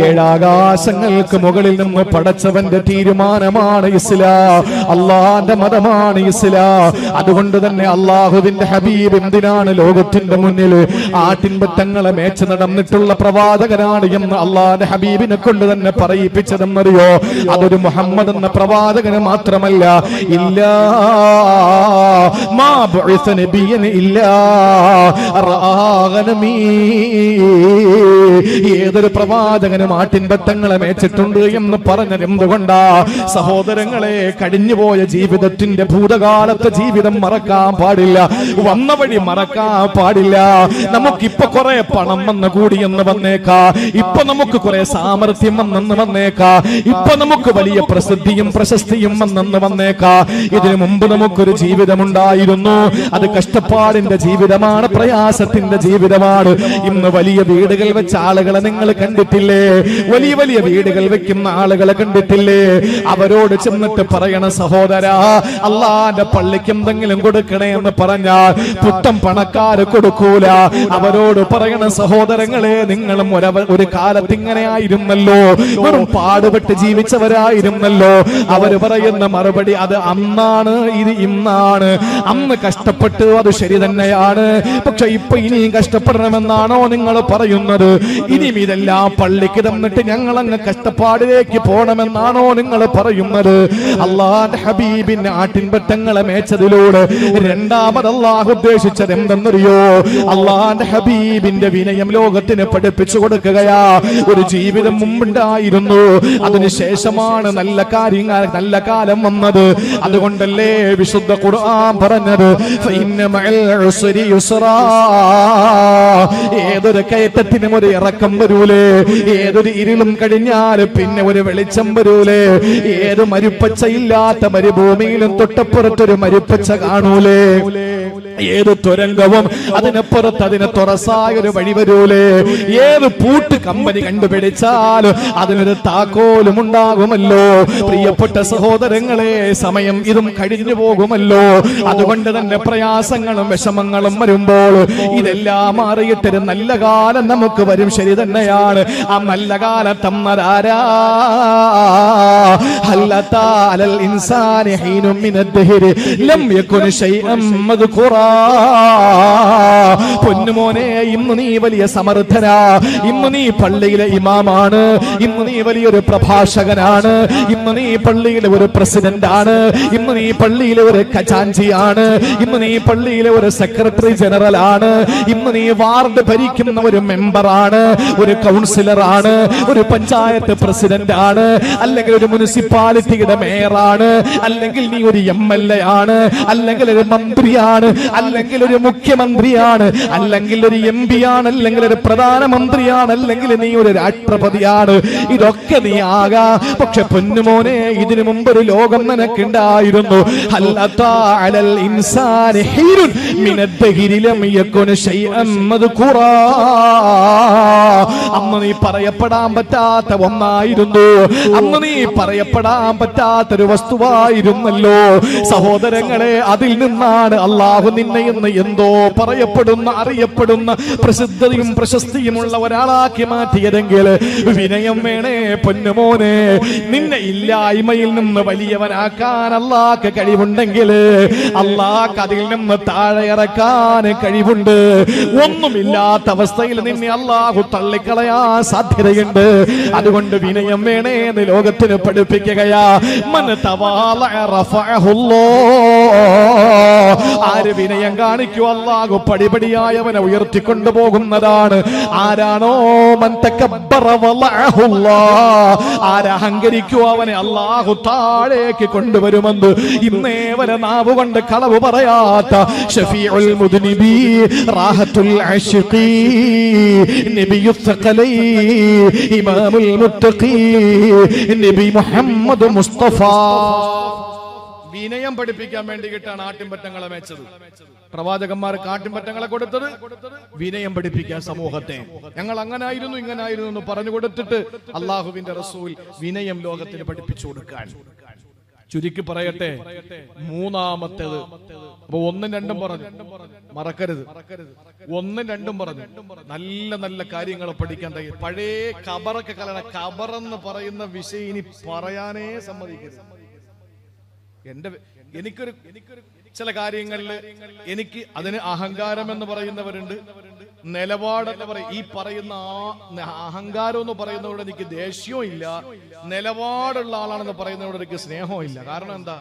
ഏഴാകാശങ്ങൾക്ക് മുകളിൽ നിന്ന് പടച്ചവന്റെ തീരുമാനമാണ് ഇസ്ലാം. അള്ളാന്റെ മതമാണ് ഇസ്ലാം. അതുകൊണ്ട് തന്നെ അള്ളാഹുവിന്റെ ഹബീബ് എന്തിനാണ് ലോകത്തിന്റെ മുന്നിൽ ആട്ടിൻപറ്റങ്ങളെ മേച്ച് നടന്നിട്ടുള്ള പ്രവാചകനാണ് എന്ന് അള്ളാന്റെ ഹബീബിനെ കൊണ്ട് തന്നെ പറയിപ്പിച്ചതെന്നറിയോ? അതൊരു മുഹമ്മദ് എന്ന പ്രവാചകന് മാത്രമല്ല. ഇല്ലാ മാ ബുഇസ നബിയൻ ഇല്ലാ റആഗനമീ. ഏതൊരു പ്രവാചകനും ആട്ടിൻപറ്റങ്ങളെ മേച്ചിട്ടുണ്ട് എന്ന് പറഞ്ഞത് എന്തുകൊണ്ടാ? സഹോദരങ്ങളെ, കഴിഞ്ഞുപോയ ജീവിതത്തിന്റെ ഭൂതകാലത്തെ ജീവിതം മറക്കാൻ പാടില്ല, വന്ന വഴി മറക്കാൻ പാടില്ല. നമുക്കിപ്പൊ കുറെ പണം വന്ന് കൂടിയെന്ന് വന്നേക്കാ, ഇപ്പൊ നമുക്ക് കുറെ സാമർഥ്യം വന്നെന്ന് വന്നേക്കാ, ഇപ്പൊ നമുക്ക് വലിയ പ്രസിദ്ധിയും പ്രശസ്തിയും വന്നെന്ന് വന്നേക്കാ. ഇതിനു മുമ്പ് നമുക്കൊരു ജീവിതമുണ്ടായിരുന്നു. അത് കഷ്ടപ്പാടിന്റെ ജീവിതമാണ്, പ്രയാസത്തിന്റെ ജീവിതമാണ്. ഇന്ന് വലിയ വീടുകൾ വെച്ച ആളുകളെ നിങ്ങൾ കണ്ടിട്ടില്ലേ? വലിയ വലിയ വീടുകൾ വെക്കുന്ന ആളുകളെ കണ്ടിട്ടില്ലേ? അവരോട് ചെന്നിട്ട് പറയണ സഹോദരാ, അള്ളാന്റെ പള്ളിക്ക് എന്തെങ്കിലും കൊടുക്കണേ എന്ന് പറഞ്ഞാൽ പുത്തം പണക്കാര് കൊടുക്കൂല. അവരോട് പറയണ സഹോദരങ്ങളെ, നിങ്ങളും ഒരു കാലത്ത് ഇങ്ങനെ ആയിരുന്നല്ലോ, വെറും പാടുപെട്ട് ജീവിച്ചവരായിരുന്നല്ലോ. അവര് പറയുന്ന മറുപടി അത് അന്നാണ്, ഇത് ഇന്നാണ്. അന്ന് കഷ്ടപ്പെട്ടു, അത് ശരി തന്നെയാണ്. പക്ഷെ ഇപ്പൊ ഇനിയും കഷ്ടപ്പെടണമെന്നാണോ നിങ്ങൾ പറയുന്നത്? ഇനിയും ഇതെല്ലാം പള്ളിക്ക് തന്നിട്ട് ഞങ്ങൾ അങ്ങ് കഷ്ടപ്പാടിലേക്ക് പോണമെന്നാണോ നിങ്ങൾ പറയുന്നത്? അള്ളാഹുവിന്റെ ഹബീബിന്റെ ആട്ടിൻപറ്റങ്ങളെ മേച്ചതിലൂടെ രണ്ടാമത് അള്ളാഹു ഉദ്ദേശിച്ചത് എന്തെന്നറിയോ? അള്ളാഹുവിന്റെ ഹബീബിന്റെ വിനയം ലോകത്തിന് പഠിപ്പിച്ചു കൊടുക്കുകയാ. ഒരു ജീവിതം മുമ്പുണ്ടായിരുന്നു, അതിനുശേഷമാണ് നല്ല കാര്യങ്ങൾ, നല്ല കാലം വന്നത്. അതുകൊണ്ടല്ലേ വിശുദ്ധ ഖുർആൻ പറഞ്ഞത് ഫഇന്ന മഅൽ ഉസ്രി യുസ്റാ. ഏതൊരു കയറ്റത്തിനും ഒരു ഇറക്കം വരൂലേ, ഏതൊരു ഇരുളും കഴിഞ്ഞാൽ പിന്നെ ഒരു വെളിച്ചം വരൂലേ, ഏത് മരുപ്പച്ചയില്ലാത്ത മരുഭൂമിയിലും തൊട്ടപ്പുറത്തൊരു മരുപ്പച്ച കാണൂലേ, ഏത് തുരങ്കവും അതിനപ്പുറത്ത് അതിന് തുറസായ ഒരു വഴി വരൂലേ, ഏത് പൂട്ട് കമ്പനി കണ്ടുപിടിച്ചാലും അതിനൊരു താക്കോലും ഉണ്ടാകുമല്ലോ. പ്രിയപ്പെട്ട സഹോദരങ്ങളെ, സമയം ഇതും കഴിഞ്ഞു പോകുമല്ലോ. അതുകൊണ്ട് തന്നെ പ്രയാസങ്ങളും വിഷമങ്ങളും വരുമ്പോൾ ഇതെല്ലാം മാറിയിട്ടൊരു നല്ല കാലം നമുക്ക് വരും. ശരി തന്നെയാണ്. ആ നല്ല കാലം തന്നതാരാ? ഹല്ലതാ അലൽ ഇൻസാനി ഹീനും മിനദ്ദഹരി ലം യകുൻ ശൈഅൻ മദ്കുറാ. പൊന്നുമോനെ, ഇന്ന് നീ വലിയ സമർത്ഥനാ, ഇന്ന് നീ പള്ളിയിലെ ഇമാമാണ്, ഇന്ന് നീ വലിയൊരു പ്രഭാഷകനാണ്, ഇന്ന് നീ പള്ളിയിലെ ഒരു പ്രസിഡന്റ് ആണ്, ഇന്ന് നീ പള്ളിയിലെ ഒരു ഖജാൻജിയാണ്, ഇന്ന് നീ പള്ളിയിലെ ഒരു സെക്രട്ടറി ജനറൽ ആണ്, ഇന്ന് നീ വാർഡ് ഭരിക്കുന്ന ഒരു മെമ്പറാണ്, ഒരു കൗൺസിലറാണ്, ഒരു പഞ്ചായത്ത് പ്രസിഡന്റ് ആണ്, അല്ലെങ്കിൽ ഒരു മുനിസിപ്പാലിറ്റിയുടെ മേയറാണ്, അല്ലെങ്കിൽ നീ ഒരു MLA ആണ്, അല്ലെങ്കിൽ ഒരു മന്ത്രിയാണ്, അല്ലെങ്കിൽ ഒരു മുഖ്യമന്ത്രിയാണ്, അല്ലെങ്കിൽ ഒരു MP ആണ്, അല്ലെങ്കിൽ ഒരു പ്രധാനമന്ത്രിയാണ്, അല്ലെങ്കിൽ നീ ഒരു രാഷ്ട്രപതിയാണ്. ഇതൊക്കെ നീ ആകാ. പക്ഷെ പൊന്നുമോനെ, ഇതിനു മുമ്പ് ഒരു ലോകം നിനക്കുണ്ടായിരുന്നു. ഹല്ലതാ അലൽ ഇൻസാനി ഹീനുൻ മിനദ്ദഹരി ലം യകുൻ ശൈഅൻ മദ്കുറാ. അന്ന് നീ പറയപ്പെടാൻ പറ്റാത്ത ഒന്നായിരുന്നു, അന്ന് നീ പറയപ്പെടാൻ പറ്റാത്തൊരു വസ്തുവായിരുന്നല്ലോ. സഹോദരങ്ങളെ, അതിൽ നിന്നാണ് അള്ളാഹു നിന്നെ ഇന്ന് എന്തോ പറയപ്പെടുന്നു അറിയപ്പെടുന്ന പ്രസിദ്ധതയും പ്രശസ്തിയുമുള്ള ഒരാളാക്കി മാറ്റിയതെങ്കിൽ വിനയം വേണേ പൊന്നുമോനെ. നിന്നെ ഇല്ലായ്മയിൽ നിന്ന് വലിയവനാക്കാൻ അല്ലാഹ്ക്ക് കഴിവുണ്ടെങ്കിൽ അല്ലാഹ്ക്ക് അതിൽ നിന്ന് താഴെ ഇറക്കാൻ കഴിവുണ്ട്. ഒന്നുമില്ലാത്ത അവസ്ഥയിൽ നിന്നെ അല്ലാഹു തള്ളിക്കളയാൻ സാധ്യതയുണ്ട്. അതുകൊണ്ട് വിനയം വേണേ എന്ന് ലോകത്തിന് പഠിപ്പിക്കുകയാ. മൻ തവാലഅ റഫഅഹുല്ലാഹ്. ആര് വിനയം കാണിക്കൂ അല്ലാഹു പടിപടിയായി അവനെ ഉയർത്തിക്കൊണ്ടുപോകുന്നതാണ്. ആരാണോ മൻ തകബ്ബറ വലഅഹുല്ലാഹ്. ആരഹങ്കരിക്കൂ അവനെ അല്ലാഹു താഴേക്ക് കൊണ്ടുവരുമെന്ന് ഇന്നേ വരെ നാവ് കൊണ്ട് കളവ് പറയാത്ത ഷഫീഉൽ മുദ്നിബി റാഹത്തുൽ അശ്ഖി നബിയുൽ സഖലൈ ഇമാമുൽ മുത്തഖി നബി മുഹമ്മദ് മുസ്തഫ. വിനയം പഠിപ്പിക്കാൻ വേണ്ടിയിട്ടാണ് ആട്ടിൻപറ്റങ്ങളെ മേച്ചത്. പ്രവാചകന്മാർക്ക് ആട്ടിൻപറ്റങ്ങളെ കൊടുത്തത് വിനയം പഠിപ്പിക്കാൻ സമൂഹത്തെ. ഞങ്ങൾ അങ്ങനായിരുന്നു ഇങ്ങനായിരുന്നു എന്ന് പറഞ്ഞു കൊടുത്തിട്ട് അള്ളാഹുവിന്റെ റസൂൽ വിനയം ലോകത്തിന് പഠിപ്പിച്ചു കൊടുക്കാൻ. ചുരുക്കി പറയട്ടെ, മൂന്നാമത്തേത് അപ്പൊ 1ഉം 2ഉം പറഞ്ഞു, മറക്കരുത്. 1ഉം 2ഉം പറഞ്ഞു. നല്ല നല്ല കാര്യങ്ങൾ പഠിക്കാൻ തയ്യാർ. പഴയ ഖബറൊക്കെ കലണ ഖബറെന്ന് പറയുന്ന വിഷയം ഇനി പറയാനേ സമ്മതിക്കരുത്. എനിക്കൊരു ചില കാര്യങ്ങളിൽ എനിക്ക് അതിന് അഹങ്കാരം എന്ന് പറയുന്നവരുണ്ട്, നിലപാടെന്ന് പറയും. ഈ പറയുന്ന അഹങ്കാരം എന്ന് പറയുന്നവരോട് എനിക്ക് ദേഷ്യവും ഇല്ല, നിലപാടുള്ള ആളാണെന്ന് പറയുന്നവരോട് എനിക്ക് സ്നേഹവും ഇല്ല. കാരണം എന്താ?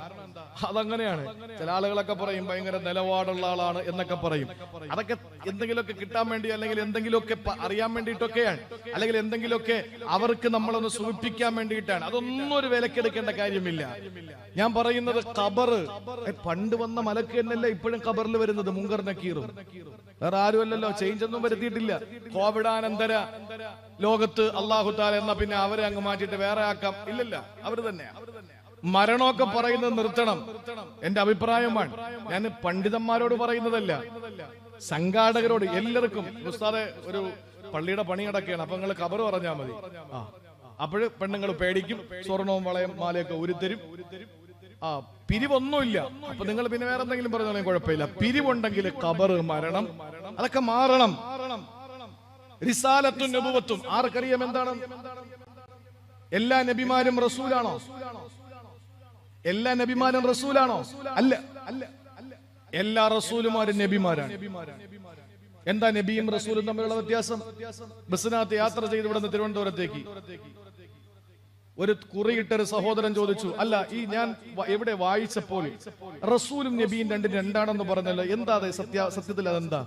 അതങ്ങനെയാണ്. ചില ആളുകളൊക്കെ പറയും ഭയങ്കര നിലപാടുള്ള ആളാണ് എന്നൊക്കെ പറയും. അതൊക്കെ എന്തെങ്കിലുമൊക്കെ കിട്ടാൻ വേണ്ടി, അല്ലെങ്കിൽ എന്തെങ്കിലുമൊക്കെ അറിയാൻ വേണ്ടിയിട്ടൊക്കെയാണ്, അല്ലെങ്കിൽ എന്തെങ്കിലുമൊക്കെ അവർക്ക് നമ്മളൊന്ന് സൂചിപ്പിക്കാൻ വേണ്ടിയിട്ടാണ്. അതൊന്നും ഒരു വിലക്കെടുക്കേണ്ട കാര്യമില്ല. ഞാൻ പറയുന്നത് ഖബറ് പണ്ട് വന്ന മലക്ക് തന്നെയല്ല ഇപ്പോഴും ഖബറിൽ വരുന്നത്. മുങ്കർ നക്കീറും വേറെ ആരുമല്ലല്ലോ, ചേഞ്ച് ഒന്നും വരുത്തിയിട്ടില്ല. കോവിഡാനന്തര ലോകത്ത് അല്ലാഹു തആല എന്നാ പിന്നെ അവരെ അങ്ങ് മാറ്റിയിട്ട് വേറെ ആക്കാം, ഇല്ലല്ല, അവര് തന്നെയാ. മരണമൊക്കെ പറയുന്നത് നിർത്തണം, എന്റെ അഭിപ്രായമാണ്. ഞാൻ പണ്ഡിതന്മാരോട് പറയുന്നതല്ല, സംഘാടകരോട് എല്ലാവർക്കും. ഉസ്താദെ ഒരു പള്ളിയുടെ പണി നടക്കുകയാണ്, അപ്പൊ നിങ്ങൾ ഖബർ പറഞ്ഞാൽ മതി. അപ്പോഴ് പെണ്ണുങ്ങൾ പേടിക്കും, സ്വർണവും വളയും മാലയൊക്കെ ഉരുത്തരും. പിരിവൊന്നുമില്ല, അപ്പൊ നിങ്ങൾ പിന്നെ വേറെ എന്തെങ്കിലും പറഞ്ഞാലും കുഴപ്പമില്ല. പിരിവുണ്ടെങ്കിൽ ഖബർ, മരണം, അതൊക്കെ മാറണം. റിസാലത്തും നബുവത്തും ആർക്കറിയാം എന്താണ്? എല്ലാ നബിമാരും റസൂലാണോ? എല്ലാ നബിമാരും റസൂലാണോ? അല്ല. എല്ലാ റസൂലുമാരും നബിമാരാണ്. എന്താ നബിയും റസൂലും തമ്മിലുള്ള വ്യത്യാസം? ബസ്സിനകത്ത് യാത്ര ചെയ്ത് ഇവിടെ നിന്ന് തിരുവനന്തപുരത്തേക്ക് ഒരു കുറിയിട്ടൊരു സഹോദരൻ ചോദിച്ചു, അല്ല ഈ ഞാൻ എവിടെ വായിച്ചപ്പോൾ റസൂലും നബിയും രണ്ടാണെന്ന് പറഞ്ഞല്ലോ, എന്താ സത്യത്തിൽ അതെന്താ?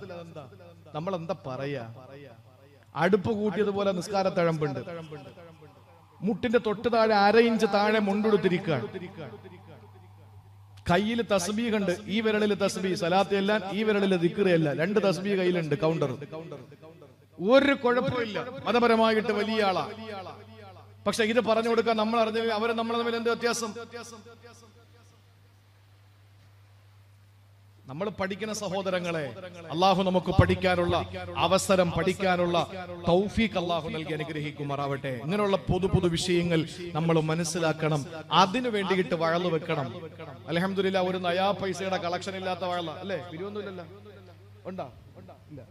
നമ്മൾ എന്താ പറയാ? അടുപ്പ് കൂട്ടിയതുപോലെ നിസ്കാരത്തഴമ്പുണ്ട്. മുട്ടിന്റെ തൊട്ട് താഴെ 1/2 ഇഞ്ച് താഴെ മുണ്ടെടുത്തിരിക്കുകയാണ്. കയ്യിൽ തസ്ബീഹ് ഉണ്ട്, ഈ വിരലിൽ തസ്ബീഹ്, സലാത്ത് എല്ലാം ഈ വിരലിൽ ദിക്ർ എല്ലാം, 2 തസ്ബീഹ് കയ്യിലുണ്ട്, കൗണ്ടർ. ഒരു കുഴപ്പമില്ല, മതപരമായിട്ട് വലിയ ആളാ. പക്ഷെ ഇത് പറഞ്ഞു കൊടുക്കാൻ നമ്മൾ അറിഞ്ഞ അവരെ നമ്മളെ തമ്മിൽ എന്ത് വ്യത്യാസം? നമ്മൾ പഠിക്കുന്ന സഹോദരങ്ങളെ, അള്ളാഹു നമുക്ക് പഠിക്കാനുള്ള അവസരം, പഠിക്കാനുള്ള തൗഫീഖ് അള്ളാഹു നൽകി അനുഗ്രഹിക്കുമാറാവട്ടെ. ഇങ്ങനെയുള്ള പുതു വിഷയങ്ങൾ നമ്മൾ മനസ്സിലാക്കണം. അതിനു വേണ്ടിയിട്ട് വഴല് വെക്കണം. അൽഹംദുലില്ലാ, ഒരു നയാ പൈസയുടെ കളക്ഷൻ ഇല്ലാത്ത വഴല അല്ലേ? പിരിവൊന്നുമില്ലല്ലോ, ഉണ്ടാ? ഇല്ല.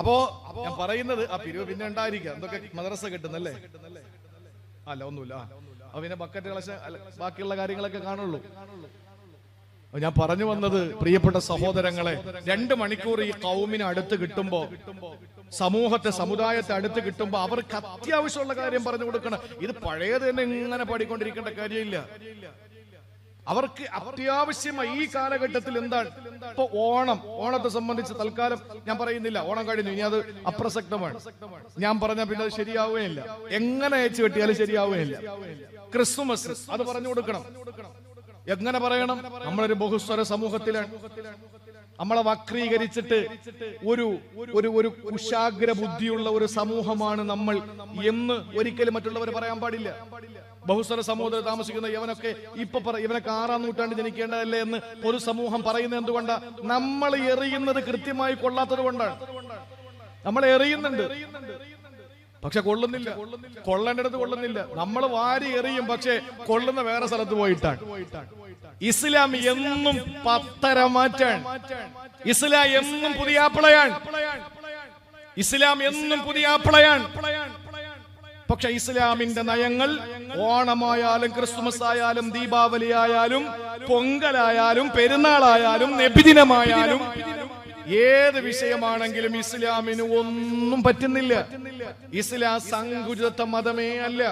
അപ്പോ ഞാൻ പറയുന്നത്, ആ പിരിവ് പിന്നെ ഉണ്ടായിരിക്കാം. എന്തൊക്കെ മദ്രസ കിട്ടുന്നല്ലേ? അല്ല, ഒന്നുമില്ല. പിന്നെ ബക്കറ്റ് കളക്ഷൻ, ബാക്കിയുള്ള കാര്യങ്ങളൊക്കെ കാണുള്ളൂ. ഞാൻ പറഞ്ഞു വന്നത്, പ്രിയപ്പെട്ട സഹോദരങ്ങളെ, 2 മണിക്കൂർ ഈ ഖൗമിനെ അടുത്ത് കിട്ടുമ്പോ, സമുദായത്തെ അടുത്ത് കിട്ടുമ്പോ അവർക്ക് അത്യാവശ്യമുള്ള കാര്യം പറഞ്ഞു കൊടുക്കണം. ഇത് പഴയത് തന്നെ ഇങ്ങനെ പാടിക്കൊണ്ടിരിക്കേണ്ട കാര്യമില്ല. അവർക്ക് അത്യാവശ്യമായി ഈ കാലഘട്ടത്തിൽ എന്താണ് ഇപ്പൊ ഓണത്തെ സംബന്ധിച്ച് തൽക്കാലം ഞാൻ പറയുന്നില്ല. ഓണം കഴിഞ്ഞു, ഇനി അത് അപ്രസക്തമാണ്. ഞാൻ പറഞ്ഞാൽ പിന്നെ അത് ശരിയാവുകയില്ല. എങ്ങനെ അയച്ചു കെട്ടിയാലും ശരിയാവുകയില്ല. ക്രിസ്തുമസ് അത് പറഞ്ഞു കൊടുക്കണം. എങ്ങനെ പറയണം? നമ്മളൊരു ബഹുസ്വര സമൂഹത്തിലാണ്. നമ്മളെ വക്രീകരിച്ചിട്ട് ഒരു കുശാഗ്ര ബുദ്ധിയുള്ള ഒരു സമൂഹമാണ് നമ്മൾ എന്ന് ഒരിക്കലും മറ്റുള്ളവർ പറയാൻ പാടില്ല. ബഹുസ്വര സമൂഹത്തിൽ താമസിക്കുന്ന ഇവനൊക്കെ ഇവനൊക്കെ 6-ാം നൂറ്റാണ്ട് ജനിക്കേണ്ടതല്ലേ എന്ന് ഒരു സമൂഹം പറയുന്നത് എന്തുകൊണ്ടാ? നമ്മൾ എറിയുന്നത് കൃത്യമായി കൊള്ളാത്തത് കൊണ്ടാണ്. നമ്മൾ എറിയുന്നുണ്ട്. പക്ഷെ കൊള്ളുന്നില്ല. കൊള്ളേണ്ടത് കൊള്ളുന്നില്ല. നമ്മൾ വാരി എറിയും, പക്ഷെ കൊള്ളുന്ന വേറെ സ്ഥലത്ത് പോയിട്ടാണ്. ഇസ്ലാം എന്നും പത്തരമാറ്റാണ്. ഇസ്ലാം എന്നും പുതിയ ആപ്പിളയാണ്. ഇസ്ലാം എന്നും പുതിയ ആപ്പിളയാണ്. പക്ഷെ ഇസ്ലാമിന്റെ നയങ്ങൾ ഓണമായാലും ക്രിസ്തുമസ് ആയാലും ദീപാവലി ആയാലും പൊങ്കലായാലും പെരുന്നാളായാലും നബിദിനമായാലും ഏത് വിഷയമാണെങ്കിലും ഇസ്ലാമിന് ഒന്നും പറ്റുന്നില്ല. ഇസ്ലാം സങ്കുചിത മതമേ അല്ല.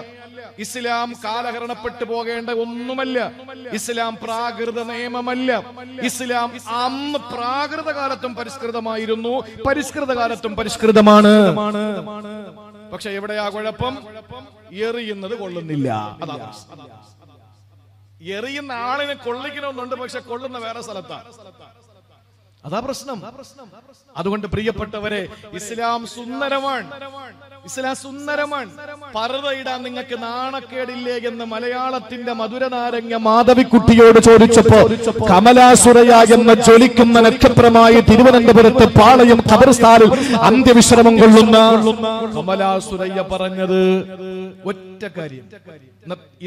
ഇസ്ലാം കാലഹരണപ്പെട്ടു പോകേണ്ട ഒന്നുമല്ല. ഇസ്ലാം പ്രാകൃത നിയമമല്ല. ഇസ്ലാം അന്ന് പ്രാകൃത കാലത്തും പരിഷ്കൃതമായിരുന്നു, പരിഷ്കൃത കാലത്തും പരിഷ്കൃതമാണ്. പക്ഷെ എവിടെയാ കുഴപ്പം? എറിയുന്നത് കൊള്ളുന്നില്ല. എറിയുന്ന ആളിനെ കൊള്ളിക്കണമെന്നുണ്ട്, പക്ഷെ കൊള്ളുന്ന വേറെ സ്ഥലത്താണ്. അതാ പ്രശ്നം. അതുകൊണ്ട് പ്രിയപ്പെട്ടവരെ, ഇസ്ലാം സുന്ദരമാണ്. ഇസ്ലാം സുന്ദരമാണ്. പർദ്ദയിടാൻ നിങ്ങൾക്ക് നാണക്കേടില്ലേ എന്ന് മലയാളത്തിന്റെ മധുരനാരങ്ങ മാധവിക്കുട്ടിയോട് ചോദിച്ചപ്പോ കമലാസുരയ എന്ന ജ്വലിക്കുന്ന നക്ഷത്രമായി തിരുവനന്തപുരത്ത് പാളയം ഖബർസ്ഥാനിൽ അന്ത്യവിശ്രമം കൊള്ളുന്ന കമലാസുരയ്യ പറഞ്ഞത് ഒറ്റ കാര്യം: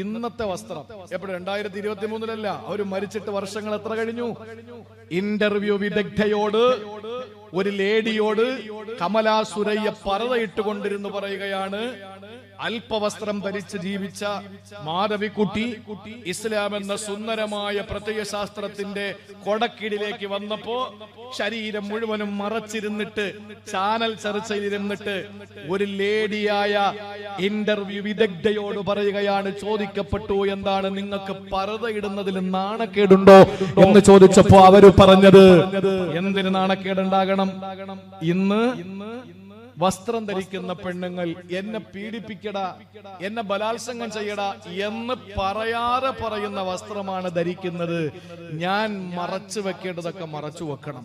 ഇന്നത്തെ വസ്ത്രം എപ്പോഴും 2023 അവര് മരിച്ചിട്ട് വർഷങ്ങൾ എത്ര കഴിഞ്ഞു? ഇന്റർവ്യൂ വിദഗ്ധയോട്, ഒരു ലേഡിയോട് കമലാസുരയ്യ പർദ്ദയിട്ടുകൊണ്ടിരുന്നു പറയുകയാണ്, അല്പവസ്ത്രം ധരിച്ച് ജീവിച്ച മാധവിക്കുട്ടി ഇസ്ലാം എന്ന സുന്ദരമായ പ്രത്യയശാസ്ത്രത്തിന്റെ കൊടക്കീടിലേക്ക് വന്നപ്പോ ശരീരം മുഴുവനും മറച്ചിരുന്നിട്ട് ചാനൽ ചർച്ചയിലിരുന്നിട്ട് ഒരു ലേഡിയായ ഇന്റർവ്യൂ വിദഗ്ധയോട് പറയുകയാണ്, ചോദിക്കപ്പെട്ടു, എന്താണ് നിങ്ങൾക്ക് പർദ്ദ ഇടുന്നതിൽ നാണക്കേടുണ്ടോ എന്ന് ചോദിച്ചപ്പോ അവര് പറഞ്ഞത്, എന്തിന് നാണക്കേടുണ്ടാകണം? ഇന്ന് വസ്ത്രം ധരിക്കുന്ന പെണ്ണുങ്ങൾ എന്നെ പീഡിപ്പിക്കടാ, എന്നെ ബലാത്സംഗം ചെയ്യടാ എന്ന് പറയാതെ പറയുന്ന വസ്ത്രമാണ് ധരിക്കുന്നത്. ഞാൻ മറച്ചു വെക്കേണ്ടതൊക്കെ മറച്ചു വെക്കണം.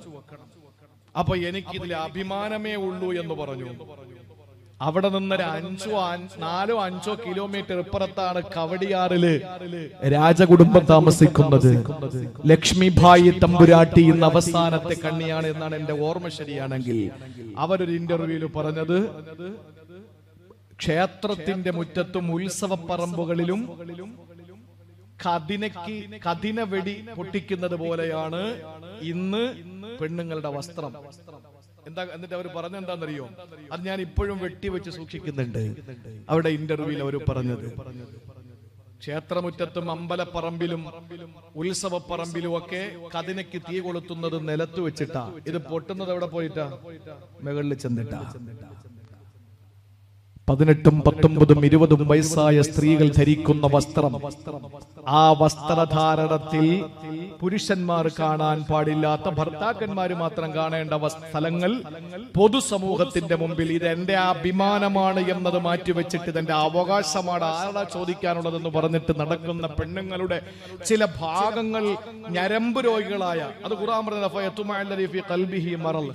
അപ്പൊ എനിക്കിതിൽ അഭിമാനമേ ഉള്ളൂ എന്ന് പറഞ്ഞു. അവിടെ നിന്നൊരു 4-5 കിലോമീറ്റർ ഇപ്പുറത്താണ് കവടിയാറില് രാജകുടുംബം താമസിക്കുന്നത്. ലക്ഷ്മിഭായി തമ്പുരാട്ടി ഇന്ന് അവസാനത്തെ കണ്ണിയാണ് എന്നാണ് എന്റെ ഓർമ്മ ശരിയാണെങ്കിൽ. അവരൊരു ഇന്റർവ്യൂവിൽ പറഞ്ഞത്, ക്ഷേത്രത്തിന്റെ മുറ്റത്തും ഉത്സവപ്പറമ്പുകളിലും കതിന വെടി പൊട്ടിക്കുന്നത് പോലെയാണ് ഇന്ന് പെണ്ണുങ്ങളുടെ വസ്ത്രം. എന്നിട്ട് അവർ പറഞ്ഞെന്താണെന്നറിയോ? അത് ഞാൻ ഇപ്പോഴും വെട്ടിവെച്ച് സൂക്ഷിക്കുന്നുണ്ട്. അവിടെ ഇന്റർവ്യൂവിൽ അവർ പറഞ്ഞത്, ക്ഷേത്രമുറ്റത്തും അമ്പലപ്പറമ്പിലും ഉത്സവപ്പറമ്പിലും ഒക്കെ കതിനയ്ക്ക് തീ കൊളുത്തുന്നത് നിലത്ത് വെച്ചിട്ടാ. ഇത് പൊട്ടുന്നത് എവിടെ പോയിട്ടാ? മുകളിൽ ചെന്നിട്ടാ. 18, 19, 20 വയസ്സായ സ്ത്രീകൾ ധരിക്കുന്ന വസ്ത്രം, ആ വസ്ത്രധാരണത്തിൽ പുരുഷന്മാർ കാണാൻ പാടില്ലാത്ത, ഭർത്താക്കന്മാർ മാത്രം കാണേണ്ട സ്ഥലങ്ങൾ പൊതുസമൂഹത്തിന്റെ മുമ്പിൽ ഇത് എന്റെ അഭിമാനമാണ് എന്നത് മാറ്റിവെച്ചിട്ട് ഇതെന്റെ അവകാശമാണ്, ആരാ ചോദിക്കാനുള്ളതെന്ന് പറഞ്ഞിട്ട് നടക്കുന്ന പെണ്ണുങ്ങളുടെ ചില ഭാഗങ്ങൾ ഞരമ്പ് രോഗികളായ, അത് ഖുർആൻ പറഞ്ഞത്,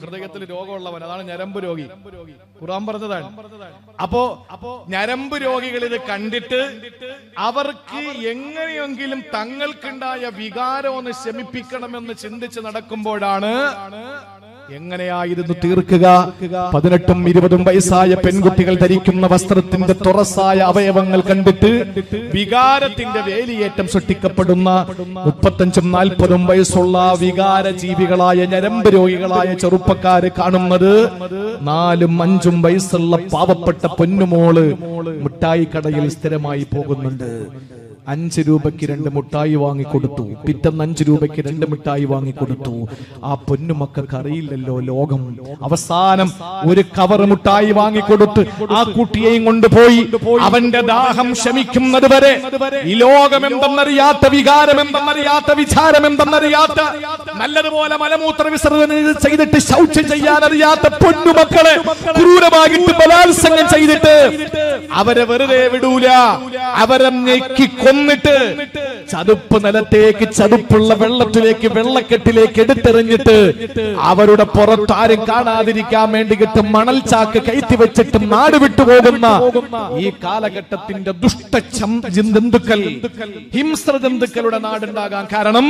ഹൃദയത്തിൽ രോഗമുള്ളവൻ, അതാണ് ഞരമ്പ് രോഗി. ഖുർആൻ പറഞ്ഞതാണ്. അപ്പോ ഞരമ്പ് രോഗികൾ ഇത് കണ്ടിട്ട് അവർക്ക് എങ്ങനെയെങ്കിലും തങ്ങൾക്കുണ്ടായ വികാരം ഒന്ന് ശമിപ്പിക്കണമെന്ന് ചിന്തിച്ച് നടക്കുമ്പോഴാണ് എങ്ങനെയായിരുന്നു തീർക്കുക? 18, 20 വയസ്സായ പെൺകുട്ടികൾ ധരിക്കുന്ന വസ്ത്രത്തിന്റെ തുറസായ അവയവങ്ങൾ കണ്ടിട്ട് വികാരത്തിന്റെ വേലിയേറ്റം സൃഷ്ടിക്കപ്പെടുന്ന 35, 40 വയസ്സുള്ള വികാര ജീവികളായ ഞരമ്പ് രോഗികളായ ചെറുപ്പക്കാര് കാണുന്നത് 4, 5 വയസ്സുള്ള പാവപ്പെട്ട പൊന്നുമോള് മിഠായി കടയിൽ സ്ഥിരമായി പോകുന്നുണ്ട്. 5 രൂപയ്ക്ക് 2 മിഠായി വാങ്ങിക്കൊടുത്തു. പിറ്റന്ന് 5 രൂപയ്ക്ക് 2 മിഠായി വാങ്ങിക്കൊടുത്തു. ആ പൊന്നുമക്കൾക്ക് അറിയില്ലല്ലോ ലോകം. അവസാനം ഒരു കവർ മിഠായി വാങ്ങിക്കൊടുത്ത് ആ കുട്ടിയെയും കൊണ്ടുപോയി അവന്റെ ദാഹം ശമിക്കുന്നത് വരെ ഈ ലോകം എന്തെന്നറിയാത്ത, വികാരം എന്തെന്നറിയാത്ത, വിചാരം എന്തെന്നറിയാത്ത, നല്ലതുപോലെ മലമൂത്ര വിസർജനം ചെയ്തിട്ട് ശൗചം ചെയ്യാനറിയാത്ത പൊന്നുമക്കളെ ക്രൂരമായിട്ട് ബലാത്സംഗം ചെയ്തിട്ട് അവരെ വെറുതെ വിടൂല. അവരെ ഞെക്കി കൊന്നിട്ട് ചതുപ്പ് നിലത്തേക്ക്, ചതുപ്പുള്ള വെള്ളത്തിലേക്ക്, വെള്ളക്കെട്ടിലേക്ക് എടുത്തെറിഞ്ഞിട്ട് അവരുടെ പുറത്താരും കാണാതിരിക്കാൻ വേണ്ടിയിട്ട് മണൽ ചാക്ക് കയറ്റി വെച്ചിട്ട് നാട് വിട്ടുപോകുന്ന ഈ കാലഘട്ടത്തിന്റെ ദുഷ്ട ജന്തുക്കൾ, ഹിംസ്ര ജന്തുക്കളുടെ നാടുണ്ടാകാൻ കാരണം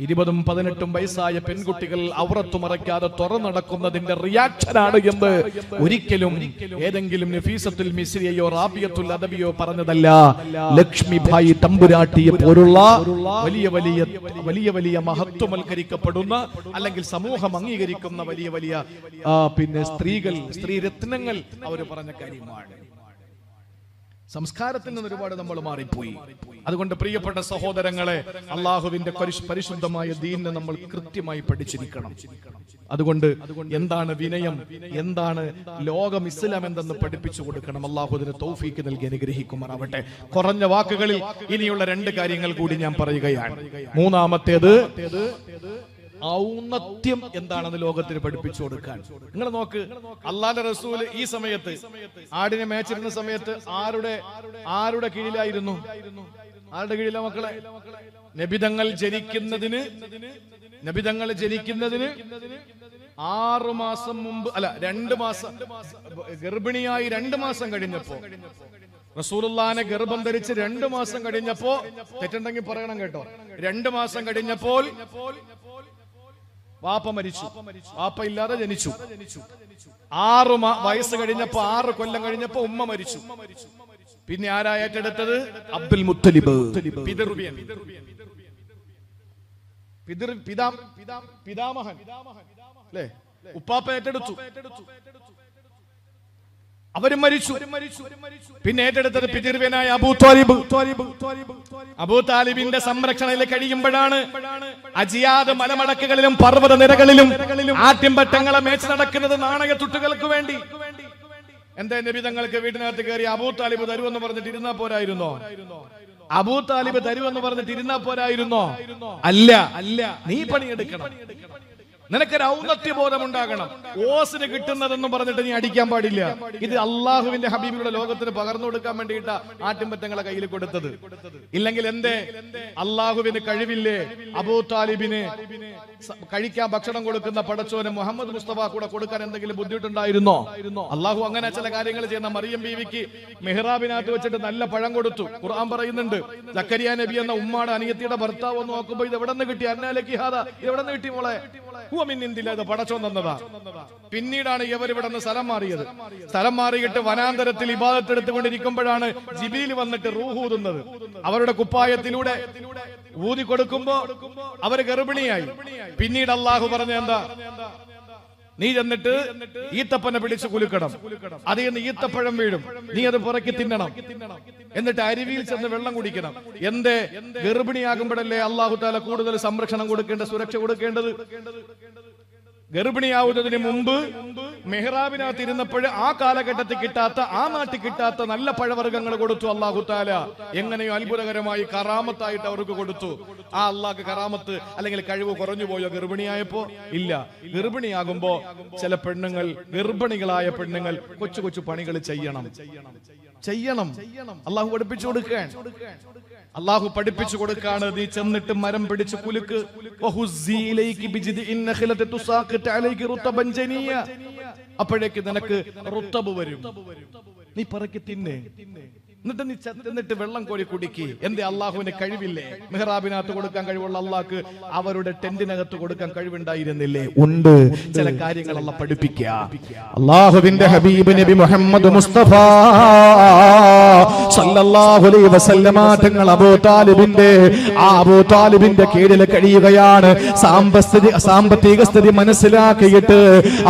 20-18 വയസ്സായ പെൺകുട്ടികൾ ഔറത്തു മറയ്ക്കാതെ തുറന്നടക്കുന്നതിന്റെ റിയാക്ഷനാണ് എന്ന് ഒരിക്കലും ഏതെങ്കിലും നഫീസത്തുൽ മിസ്രിയോ റാബിയത്തുൽ അദബിയോ പറഞ്ഞതല്ല. ലക്ഷ്മിഭായി തമ്പുരാട്ടിയെ പോലുള്ള വലിയ വലിയ മഹത്വവൽക്കരിക്കപ്പെടുന്ന അല്ലെങ്കിൽ സമൂഹം അംഗീകരിക്കുന്ന വലിയ സ്ത്രീരത്നങ്ങൾ അവർ പറഞ്ഞ കാര്യമാണ്. സംസ്കാരത്തിൽ നിന്ന് ഒരുപാട് നമ്മൾ മാറിപ്പോയി. അതുകൊണ്ട് പ്രിയപ്പെട്ട സഹോദരങ്ങളെ, അള്ളാഹുവിന്റെ പരിശുദ്ധമായ ദീനിനെ നമ്മൾ കൃത്യമായി പഠിച്ചിരിക്കണം. അതുകൊണ്ട് എന്താണ് വിനയം, എന്താണ് ലോകം, ഇസ്ലാം എന്തെന്ന് പഠിപ്പിച്ചു കൊടുക്കണം. അള്ളാഹു അതിന് തൗഫീക്ക് നൽകി അനുഗ്രഹിക്കുമാറാവട്ടെ. കുറഞ്ഞ വാക്കുകളിൽ ഇനിയുള്ള 2 കാര്യങ്ങൾ കൂടി ഞാൻ പറയുകയാണ്. മൂന്നാമത്തേത് ഔന്നത്യം എന്താണെന്ന് ലോകത്തിന് പഠിപ്പിച്ചു കൊടുക്കാൻ. നിങ്ങൾ നോക്ക്, അല്ലാഹുവിന്റെ റസൂൽ ഈ സമയത്ത് ആടിനെ മേച്ചിരുന്ന സമയത്ത് ആരുടെ കീഴിലായിരുന്നു? ആരുടെ കീഴിലാ മക്കളെ? നബിതങ്ങൾ ജനിക്കുന്നതിന് 6 മാസം മുമ്പ്, അല്ല 2 മാസം, ഗർഭിണിയായി 2 മാസം കഴിഞ്ഞപ്പോ, റസൂലുള്ളാഹിനെ ഗർഭം ധരിച്ച് 2 മാസം കഴിഞ്ഞപ്പോ, തെറ്റുണ്ടെങ്കിൽ പറയണം കേട്ടോ, 2 മാസം കഴിഞ്ഞപ്പോൾ വാപ്പ മരിച്ചു. വാപ്പ ഇല്ലാതെ ജനിച്ചു. 6 വയസ്സ് കഴിഞ്ഞപ്പോ, 6 കൊല്ലം കഴിഞ്ഞപ്പോ ഉമ്മ മരിച്ചു. പിന്നെ ആരാ ഏറ്റെടുത്തത്? അബ്ദുൽ മുത്തലിബ്, പിതാമഹൻ അല്ലേ? ഉപ്പാപ്പ ഏറ്റെടുത്തു. അവരും മരിച്ചു. പിന്നെ ഏറ്റെടുത്തത് പിതൃവ്യനായ അബൂ താലിബിന്റെ സംരക്ഷണയിൽ കഴിയുമ്പോഴാണ് അജിയാദ് മലമടക്കുകളിലും പർവ്വത നിരകളിലും ആട്ടിൻപറ്റങ്ങളെ മേച്ച് നടക്കുന്നത് നാണയത്തുട്ടുകൾക്ക് വേണ്ടി. എന്താ നബി തങ്ങൾക്ക് വീടിനകത്ത് കയറി അബൂ താലിബ് തരുമെന്ന് പറഞ്ഞിട്ട് ഇരുന്നാ പോരായിരുന്നോ? അബൂ താലിബ് തരുമെന്ന് പറഞ്ഞിട്ട് ഇരുന്നാ പോരായിരുന്നോ? അല്ല, നീ പണിയെടുക്കണം. നിനക്കൊരു ഔന്നത്യബോധം ഉണ്ടാകണം. ഓസിന് കിട്ടുന്നതെന്നും പറഞ്ഞിട്ട് നീ അടിക്കാൻ പാടില്ല. ഇത് അള്ളാഹുവിന്റെ ഹബീബിയുടെ ലോകത്തിന് പകർന്നു കൊടുക്കാൻ വേണ്ടിയിട്ടാ ആട്ടിൻപറ്റങ്ങളെ കയ്യിൽ കൊടുത്തത്. ഇല്ലെങ്കിൽ എന്തേ അള്ളാഹുവിന് കഴിവില്ലേ അബൂ താലിബിന് കഴിക്കാൻ ഭക്ഷണം കൊടുക്കുന്ന പടച്ചോന് മുഹമ്മദ് മുസ്തഫ കൂടെ കൊടുക്കാൻ എന്തെങ്കിലും ബുദ്ധിമുട്ടുണ്ടായിരുന്നോ? അള്ളാഹു അങ്ങനെ ചില കാര്യങ്ങൾ ചെയ്യുന്ന. മറിയം ബീവിക്ക് മെഹ്റാബിനകത്ത് വെച്ചിട്ട് നല്ല പഴം കൊടുത്തു. ഖുർആൻ പറയുന്നുണ്ട്, സക്കരിയ നബി എന്ന ഉമ്മാടെ അനിയത്തിയുടെ ഭർത്താവ് എന്ന് നോക്കുമ്പോ ഇത് എവിടെ നിന്ന് കിട്ടി? അന്നാലക്കി ഹാദാ, എവിടെ നിന്ന് കിട്ടി മോളെ? പടച്ചോൻ തന്നതാ. പിന്നീടാണ് ഇവർ ഇവിടെ നിന്ന് സ്ഥലം മാറിയത്. സ്ഥലം മാറിയിട്ട് വനാന്തരത്തിൽ ഇബാദത്ത് എടുത്തുകൊണ്ടിരിക്കുമ്പോഴാണ് ജിബ്രീൽ വന്നിട്ട് റൂഹ് ഊതുന്നത്. അവരുടെ കുപ്പായത്തിലൂടെ ഊതി കൊടുക്കുമ്പോ അവര് ഗർഭിണിയായി. പിന്നീട് അള്ളാഹു പറഞ്ഞ എന്താ? നീ ചെന്നിട്ട് ഈത്തപ്പനെ പിടിച്ച് കുലുക്കണം, അതിൽ നിന്ന് ഈത്തപ്പഴം വീഴും, നീ അത് പുറക്കി തിന്നണം, എന്നിട്ട് അരുവിയിൽ ചെന്ന് വെള്ളം കുടിക്കണം. എന്തേ? ഗർഭിണിയാകുമ്പോഴല്ലേ അള്ളാഹു താല കൂടുതൽ സംരക്ഷണം കൊടുക്കേണ്ടത്, സുരക്ഷ കൊടുക്കേണ്ടത്. ഗർഭിണിയാവുന്നതിന് മുമ്പ് മെഹ്റാബിനകത്ത് ഇരുന്നപ്പോൾ ആ കാലഘട്ടത്തിൽ കിട്ടാത്ത, ആ നാട്ടിൽ കിട്ടാത്ത നല്ല പഴവർഗ്ഗങ്ങൾ കൊടുത്തു അള്ളാഹു താല. എങ്ങനെയോ അത്ഭുതകരമായി കറാമത്തായിട്ട് അവർക്ക് കൊടുത്തു. ആ അള്ളാഹ് കറാമത്ത് അല്ലെങ്കിൽ കഴിവ് കുറഞ്ഞു പോയോ ഗർഭിണിയായപ്പോ? ഇല്ല. ഗർഭിണിയാകുമ്പോ ചില പെണ്ണുങ്ങൾ, ഗർഭിണികളായ പെണ്ണുങ്ങൾ കൊച്ചു കൊച്ചു പണികൾ ചെയ്യണം. അള്ളാഹു പഠിപ്പിച്ചു കൊടുക്കാൻ. അള്ളാഹു പഠിപ്പിച്ചു കൊടുക്കാണ്. നീ ചെന്നിട്ട് മരം പിടിച്ച് കുലുക്ക്. അപ്പോഴേക്ക് നിനക്ക് റുത്തബ് വരും, നീ പറക്കി തിന്നേ. എന്നിട്ട് വെള്ളം കോരി കുടിക്ക്. എന്റെ അള്ളാഹുവിന് കഴിവില്ലേ? മെഹ്റാബിനകത്ത് കൊടുക്കാൻ കഴിവുള്ള അള്ളാഹ്ക്ക് അവരുടെ ടെന്റിനകത്ത് കൊടുക്കാൻ കഴിവുണ്ടായിരുന്നില്ലേ? ഉണ്ട്. ചില കാര്യങ്ങൾ അള്ളാഹ് പഠിപ്പിക്കുക. അള്ളാഹുവിന്റെ ഹബീബ് നബി മുഹമ്മദ് മുസ്തഫ സല്ലല്ലാഹു അലൈഹി വസല്ലമ തങ്ങൾ അബൂ താലിബിന്റെ കീഴിൽ കഴിയുകയാണ്. സാമ്പത്തിക സ്ഥിതി മനസ്സിലാക്കിയിട്ട്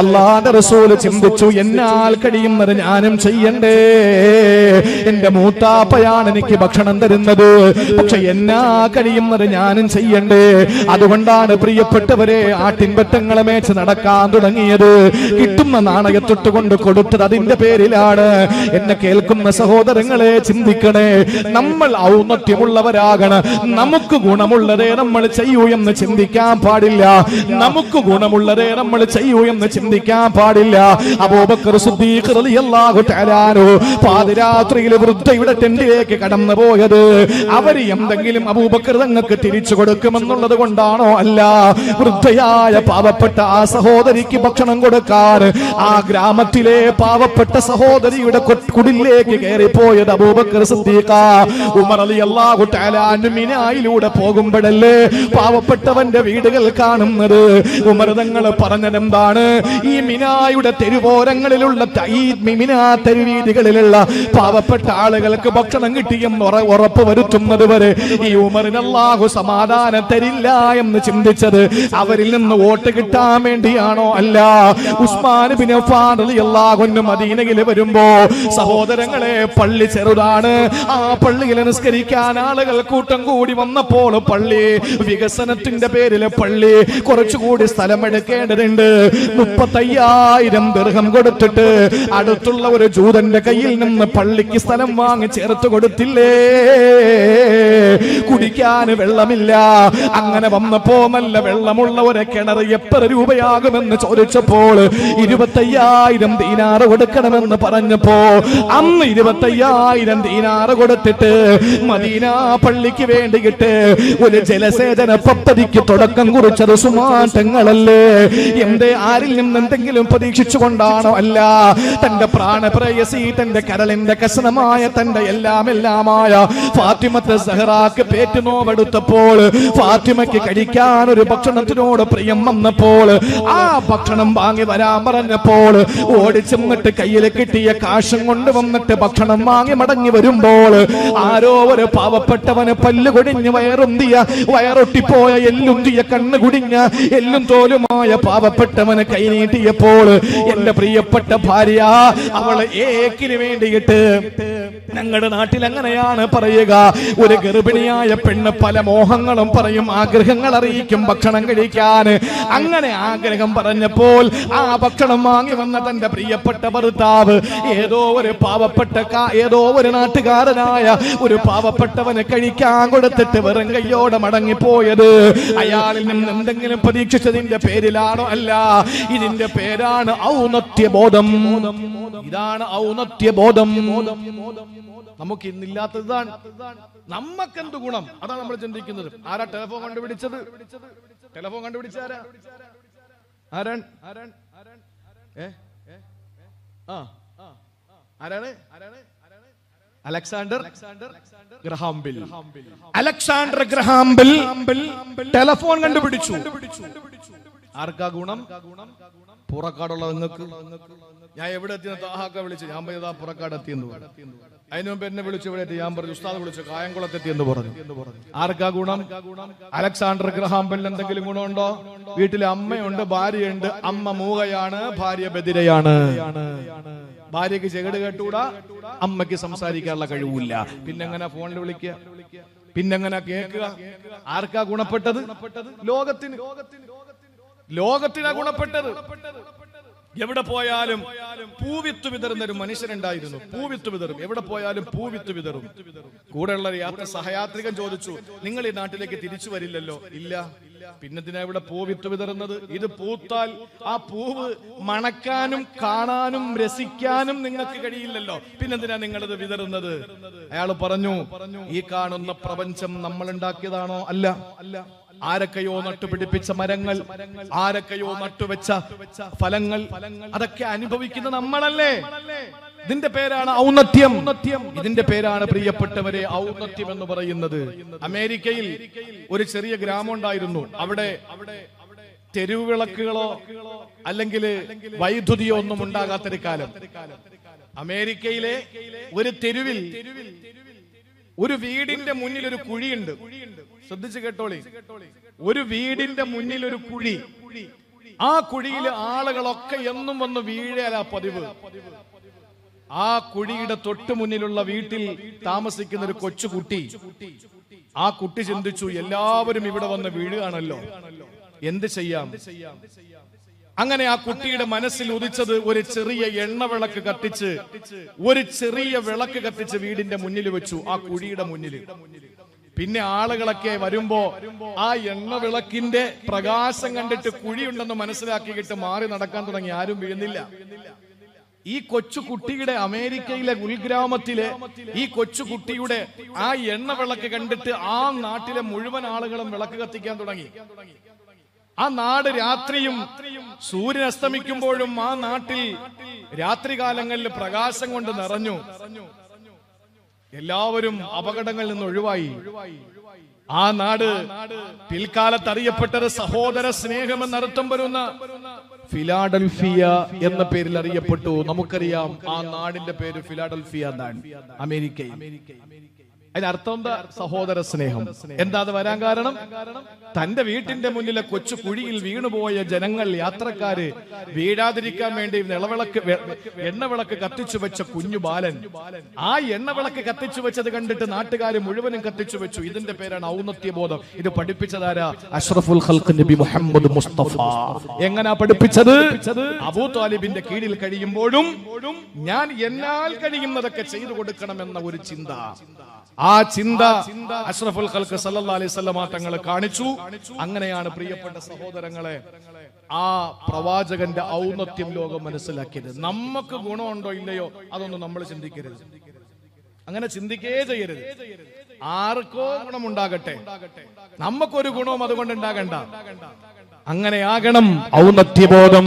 അള്ളാഹുവിന്റെ റസൂൽ ചിന്തിച്ചു, എന്നാൽ കഴിയുന്നത് ഞാനും ചെയ്യണ്ടേ. എന്റെ മൂത്താപ്പയാണ് എനിക്ക് ഭക്ഷണം തരുന്നത്, പക്ഷെ എന്നാ കഴിയുന്നത് ഞാനും ചെയ്യണ്ടേ. അതുകൊണ്ടാണ് പ്രിയപ്പെട്ടവരെ ആട്ടിൻപറ്റങ്ങളെ മേച്ച് നടക്കാൻ തുടങ്ങിയത്. കിട്ടുന്ന നാണയത്തൊട്ട് കൊണ്ട് കൊടുത്തത് അതിന്റെ പേരിലാണ്. എന്നെ കേൾക്കുന്ന സഹോദരങ്ങൾ സഹോദരങ്ങളെ ചിന്തിക്കണേ. നമ്മൾ ഔന്നത്യമുള്ളവരാകണം. നമുക്ക് ഗുണമുള്ളതേ നമ്മൾ ചെയ്യൂ എന്ന് ചിന്തിക്കാൻ പാടില്ല. നമുക്ക് ഗുണമുള്ളതേ നമ്മൾ ചെയ്യൂ എന്ന് ചിന്തിക്കാൻ പാടില്ല. അബൂബക്കർ സിദ്ദീഖ് റളിയല്ലാഹു തആല അൻഹു പാതിരാത്രിയിൽ വൃദ്ധയുടെ ടെന്റിലേക്ക് കടന്നു പോയത് അവർ എന്തെങ്കിലും അബൂബക്കർ തങ്ങൾക്ക് തിരിച്ചു കൊടുക്കുമെന്നുള്ളത് കൊണ്ടാണോ? അല്ല. വൃദ്ധയായ പാവപ്പെട്ട ആ സഹോദരിക്ക് ഭക്ഷണം കൊടുക്കാൻ ആ ഗ്രാമത്തിലെ പാവപ്പെട്ട സഹോദരിയുടെ കുടിലേക്ക് കയറിപ്പോയത് അബൂബക്കർ സിദ്ദീഖ. ഉമർ റളിയല്ലാഹു തആല അൻഹു മിനായിലൂടെ പോകുമ്പോഴല്ലേ പാവപ്പെട്ടവന്റെ വീടുകൾ കാണുന്നത്. ഉമർ തങ്ങൾ പറഞ്ഞതെന്താണ്? ഈ മിനായുടെ തെരുവോരങ്ങളിലുള്ള ഈ മിനാ തെരുവീതികളിലുള്ള പാവപ്പെട്ട ആളുകൾക്ക് ഭക്ഷണം കിട്ടിയെന്ന് ഉറപ്പ് വരുത്തുന്നത് വരെ ഈ ഉമറിന് അല്ലാഹു സമാധാനം തരില്ല എന്ന് ചിന്തിച്ചത് അവരിൽ നിന്ന് വോട്ട് കിട്ടാൻ വേണ്ടിയാണോ? അല്ല. ഉസ്മാൻ ബിൻ അഫ്ഫാൻ റളിയല്ലാഹു അൻഹു മദീനയിൽ വരുമ്പോ സഹോദരങ്ങളെ പള്ളി ചെറുതാണ്. ആ പള്ളിയിൽ നിസ്കരിക്കാൻ ആളുകൾ കൂട്ടം കൂടി വന്നപ്പോൾ പള്ളി വികസനത്തിന്റെ പേരിൽ പള്ളി കുറച്ചുകൂടി സ്ഥലമെടുക്കേണ്ടതുണ്ട്. 35,000 ദിർഹം കൊടുത്തിട്ട് അടുത്തുള്ള ഒരു ജൂതന്റെ കയ്യിൽ നിന്ന് പള്ളിക്ക് സ്ഥലം വാങ്ങി ചേർത്ത് കൊടുത്തില്ലേ? കുടിക്കാൻ വെള്ളമില്ല. അങ്ങനെ വന്നപ്പോ നല്ല വെള്ളമുള്ള ഒരു കിണർ എത്ര രൂപയാകുമെന്ന് ചോദിച്ചപ്പോൾ 25,000 ദീനാറ് കൊടുക്കണമെന്ന് പറഞ്ഞപ്പോ അന്ന് 25,000 ദീനാറ് കൊടുത്തിട്ട് മദീന പള്ളിക്ക് വേണ്ടിയിട്ട് ഒരു ജലസേചന പദ്ധതിക്ക് തുടക്കം കുറിച്ചത് ഉസ്മാൻ തങ്ങളല്ലേ? എന്തേ? ആരിൽ നിന്ന് എന്തെങ്കിലും പ്രതീക്ഷിച്ചുകൊണ്ടാണോ? അല്ല. തന്റെ പ്രാണപ്രേയസി, തന്റെ കരളിന്റെ കഷണമായ, തന്റെ എല്ലാമായ ഫാത്തിമത്ത് സഹറാക്ക് പേറ്റുനോവെടുത്തപ്പോൾ ഫാത്തിമയ്ക്ക് കഴിക്കാൻ ഒരു ഭക്ഷണത്തിനോട് പ്രിയം വന്നപ്പോൾ ആ ഭക്ഷണം വാങ്ങി വരാൻ പറഞ്ഞപ്പോൾ ഓടിച്ചെന്നിട്ട് കയ്യിൽ കിട്ടിയ കാശും കൊണ്ട് വന്നിട്ട് ഭക്ഷണം വാങ്ങി മടങ്ങി വരുമ്പോൾ ആരോ ഒരു പാവപ്പെട്ടവന് പല്ല് കൊടിഞ്ഞ് വയറൊട്ടിപ്പോയ എല്ലുന്തിയ കണ്ണ് കുടിഞ്ഞ എല്ലും തോലുമായ പാവപ്പെട്ടവന് കൈനീട്ടിയപ്പോൾ എന്റെ പ്രിയപ്പെട്ട ഭാര്യ അവള് ഏക്കിന് വേണ്ടിയിട്ട്, ഞങ്ങളുടെ നാട്ടിൽ അങ്ങനെയാണ് പറയുക, ഒരു ഗർഭിണിയായ പെണ്ണ് പല മോഹങ്ങളും പറയും, ആഗ്രഹങ്ങൾ അറിയിക്കും ഭക്ഷണം കഴിക്കാൻ. അങ്ങനെ ആഗ്രഹം പറഞ്ഞപ്പോൾ ആ ഭക്ഷണം വാങ്ങി വന്ന തന്റെ പ്രിയപ്പെട്ട ഭർത്താവ് ഏതോ ഒരു നാട്ടുകാരനായ ഒരു പാവപ്പെട്ടവന് കഴിക്കാൻ കൊടുത്തിട്ട് വെറും കയ്യോടെ മടങ്ങിപ്പോയത് അയാളിൽ നിന്ന് എന്തെങ്കിലും പ്രതീക്ഷിച്ചതിന്റെ പേരിലാണോ? അല്ല. ഇതിന്റെ പേരാണ് ഔന്നത്യബോധം. ഇതാണ് ഔന്നത്യബോധം. നമുക്ക് ഇന്നില്ലാത്തതാണ്. നമുക്കെന്ത് ഗുണം? അതാണ് നമ്മൾ ചിന്തിക്കുന്നത്. ആരാ ടെലിഫോൺ കണ്ടുപിടിച്ചത്? ടെലിഫോൺ കണ്ടുപിടിച്ച ആരാണ്? അലക്സാണ്ടർ ഗ്രഹാം ബെൽ ടെലിഫോൺ കണ്ടുപിടിച്ചു. ആർക്കാ ഗുണം? പുറക്കാടുള്ള നിങ്ങൾക്ക്. ഞാൻ എവിടെ എത്തിയെന്ന് താഹാക്ക വിളിച്ചു. ഞാൻ പറഞ്ഞതാ പുറക്കാട് എത്തിയെന്ന് പറഞ്ഞു. അതിനു മുമ്പ് എന്നെ വിളിച്ചു ഇവിടെ എത്തി. ഞാൻ പറഞ്ഞു ഉസ്താദ് വിളിച്ചു കായംകുളത്തെത്തിയെന്ന് പറഞ്ഞു. ആർക്കാ ഗുണം? അലക്സാണ്ടർ ഗ്രഹാം ബെല്ലിന് എന്തെങ്കിലും ഗുണമുണ്ടോ? വീട്ടിലെ അമ്മയുണ്ട്, ഭാര്യയുണ്ട്. അമ്മ മൂകയാണ്, ഭാര്യ ബധിരയാണ്. ഭാര്യക്ക് ചെകിട് കേട്ടൂടാ, അമ്മയ്ക്ക് സംസാരിക്കാനുള്ള കഴിവില്ല. പിന്നെങ്ങനെ ഫോണിൽ വിളിക്കുക? പിന്നെങ്ങനെ കേൾക്കുക? ആർക്കാ ഗുണപ്പെട്ടത്? ലോകത്തിനാ ഗുണപ്പെട്ടത്. എവിടെ പോയാലും പൂവിത്ത് വിതറുന്ന ഒരു മനുഷ്യനുണ്ടായിരുന്നു. പൂവിത്ത് വിതറും, എവിടെ പോയാലും പൂവിത്ത് വിതറും. കൂടെയുള്ള സഹയാത്രികൻ ചോദിച്ചു, നിങ്ങൾ ഈ നാട്ടിലേക്ക് തിരിച്ചു വരില്ലല്ലോ? ഇല്ല. പിന്നെന്തിനാ ഇവിടെ പൂവിത്ത് വിതറുന്നത്? ഇത് പൂത്താൽ ആ പൂവ് മണക്കാനും കാണാനും രസിക്കാനും നിങ്ങൾക്ക് കഴിയില്ലല്ലോ, പിന്നെന്തിനാ നിങ്ങളിത് വിതറുന്നത്? അയാൾ പറഞ്ഞു, ഈ കാണുന്ന പ്രപഞ്ചം നമ്മൾ ഉണ്ടാക്കിയതാണോ? അല്ല. ആരൊക്കെയോ നട്ടുപിടിപ്പിച്ച മരങ്ങൾ, ആരൊക്കെയോ നട്ടുവെച്ച ഫലങ്ങൾ, അതൊക്കെ അനുഭവിക്കുന്ന നമ്മളല്ലേ? ഇതിന്റെ പേരാണ് ഔന്നത്യം. ഇതിന്റെ പേരാണ് പ്രിയപ്പെട്ടവരെ ഔന്നത്യം എന്ന് പറയുന്നത്. അമേരിക്കയിൽ ഒരു ചെറിയ ഗ്രാമം ഉണ്ടായിരുന്നു. അവിടെ തെരുവ് വിളക്കുകളോ അല്ലെങ്കിൽ വൈദ്യുതിയോ ഒന്നും ഉണ്ടാകാത്തൊരു കാലം. അമേരിക്കയിലെ ഒരു തെരുവിൽ ഒരു വീടിന്റെ മുന്നിൽ ഒരു കുഴിയുണ്ട്. ശ്രദ്ധിച്ചു കേട്ടോളി. ഒരു വീടിന്റെ മുന്നിൽ ഒരു കുഴി. ആ കുഴിയിൽ ആളുകളൊക്കെ എന്നും വന്ന് വീഴല പതിവ്. ആ കുഴിയുടെ തൊട്ടു മുന്നിലുള്ള വീട്ടിൽ താമസിക്കുന്ന ഒരു കൊച്ചുകുട്ടി. ആ കുട്ടി ചിന്തിച്ചു, എല്ലാവരും ഇവിടെ വന്ന് വീഴുകയാണല്ലോ, എന്ത് ചെയ്യാം? അങ്ങനെ ആ കുട്ടിയുടെ മനസ്സിൽ ഉദിച്ചത് ഒരു ചെറിയ എണ്ണവിളക്ക് കത്തിച്ച് വീടിന്റെ മുന്നിൽ വെച്ചു, ആ കുഴിയുടെ മുന്നിൽ. പിന്നെ ആളുകളൊക്കെ വരുമ്പോ ആ എണ്ണവിളക്കിന്റെ പ്രകാശം കണ്ടിട്ട് കുഴിയുണ്ടെന്ന് മനസ്സിലാക്കിയിട്ട് മാറി നടക്കാൻ തുടങ്ങി. ആരും വീഴുന്നില്ല. ഈ കൊച്ചുകുട്ടിയുടെ അമേരിക്കയിലെ ഉൾഗ്രാമത്തിലെ ഈ കൊച്ചുകുട്ടിയുടെ ആ എണ്ണവിളക്ക് കണ്ടിട്ട് ആ നാട്ടിലെ മുഴുവൻ ആളുകളും വിളക്ക് കത്തിക്കാൻ തുടങ്ങി. ആ നാട് രാത്രിയും സൂര്യൻ അസ്തമിക്കുമ്പോഴും ആ നാട്ടിൽ രാത്രികാലങ്ങളിൽ പ്രകാശം കൊണ്ട് നിറഞ്ഞു. എല്ലാവരും അപകടങ്ങളിൽ നിന്ന് ഒഴിവായി. ആ നാട് പിൽക്കാലത്ത് അറിയപ്പെട്ടത് സഹോദര സ്നേഹമെന്നർത്ഥം വരുന്ന ഫിലാഡൽഫിയ എന്ന പേരിൽ അറിയപ്പെട്ടു. നമുക്കറിയാം ആ നാടിന്റെ പേര് ഫിലാഡൽഫിയ എന്നാണ്, അമേരിക്കയിൽ. അതിനർത്ഥം എന്താ? സഹോദര സ്നേഹം. എന്താ അത് വരാൻ കാരണം? തന്റെ വീട്ടിന്റെ മുന്നിലെ കൊച്ചു കുഴിയിൽ വീണുപോയ ജനങ്ങൾ, യാത്രക്കാര് വീഴാതിരിക്കാൻ വേണ്ടി എണ്ണവിളക്ക് കത്തിച്ചു വെച്ച കുഞ്ഞു ബാലൻ, ആ എണ്ണവിളക്ക് കത്തിച്ചു വെച്ചത് കണ്ടിട്ട് നാട്ടുകാര് മുഴുവനും കത്തിച്ചു വെച്ചു. ഇതിന്റെ പേരാണ് ഔന്നത്യബോധം. ഇത് പഠിപ്പിച്ചതാരാ? അഷ്റഫുൽ ഖൽഖ് നബി മുഹമ്മദ് മുസ്തഫ. എങ്ങനാ പഠിപ്പിച്ചത്? അബൂ താലിബിന്റെ കീഴിൽ കഴിയുമ്പോഴും ഞാൻ എന്നാൽ കഴിയുന്നതൊക്കെ ചെയ്തു കൊടുക്കണമെന്ന ഒരു ചിന്ത. ആ ചിന്ത അഷ്റഫുൽ ഖൽഖ് സല്ലല്ലാഹു അലൈഹി വസല്ലമ തങ്ങൾ കാണിച്ചു. അങ്ങനെയാണ് പ്രിയപ്പെട്ട സഹോദരങ്ങളെ ആ പ്രവാചകന്റെ ഔന്നത്യം ലോകം മനസ്സിലാക്കിയത്. നമുക്ക് ഗുണമുണ്ടോ ഇല്ലയോ അതൊന്നും നമ്മൾ ചിന്തിക്കരുത്, അങ്ങനെ ചിന്തിക്കേ ചെയ്യരുത്. ആർക്കോ ഗുണമുണ്ടാകട്ടെ, നമുക്കൊരു ഗുണവും അതുകൊണ്ട് ഉണ്ടാകണ്ട. അങ്ങനെയാകണം ഔന്നത്യബോധം.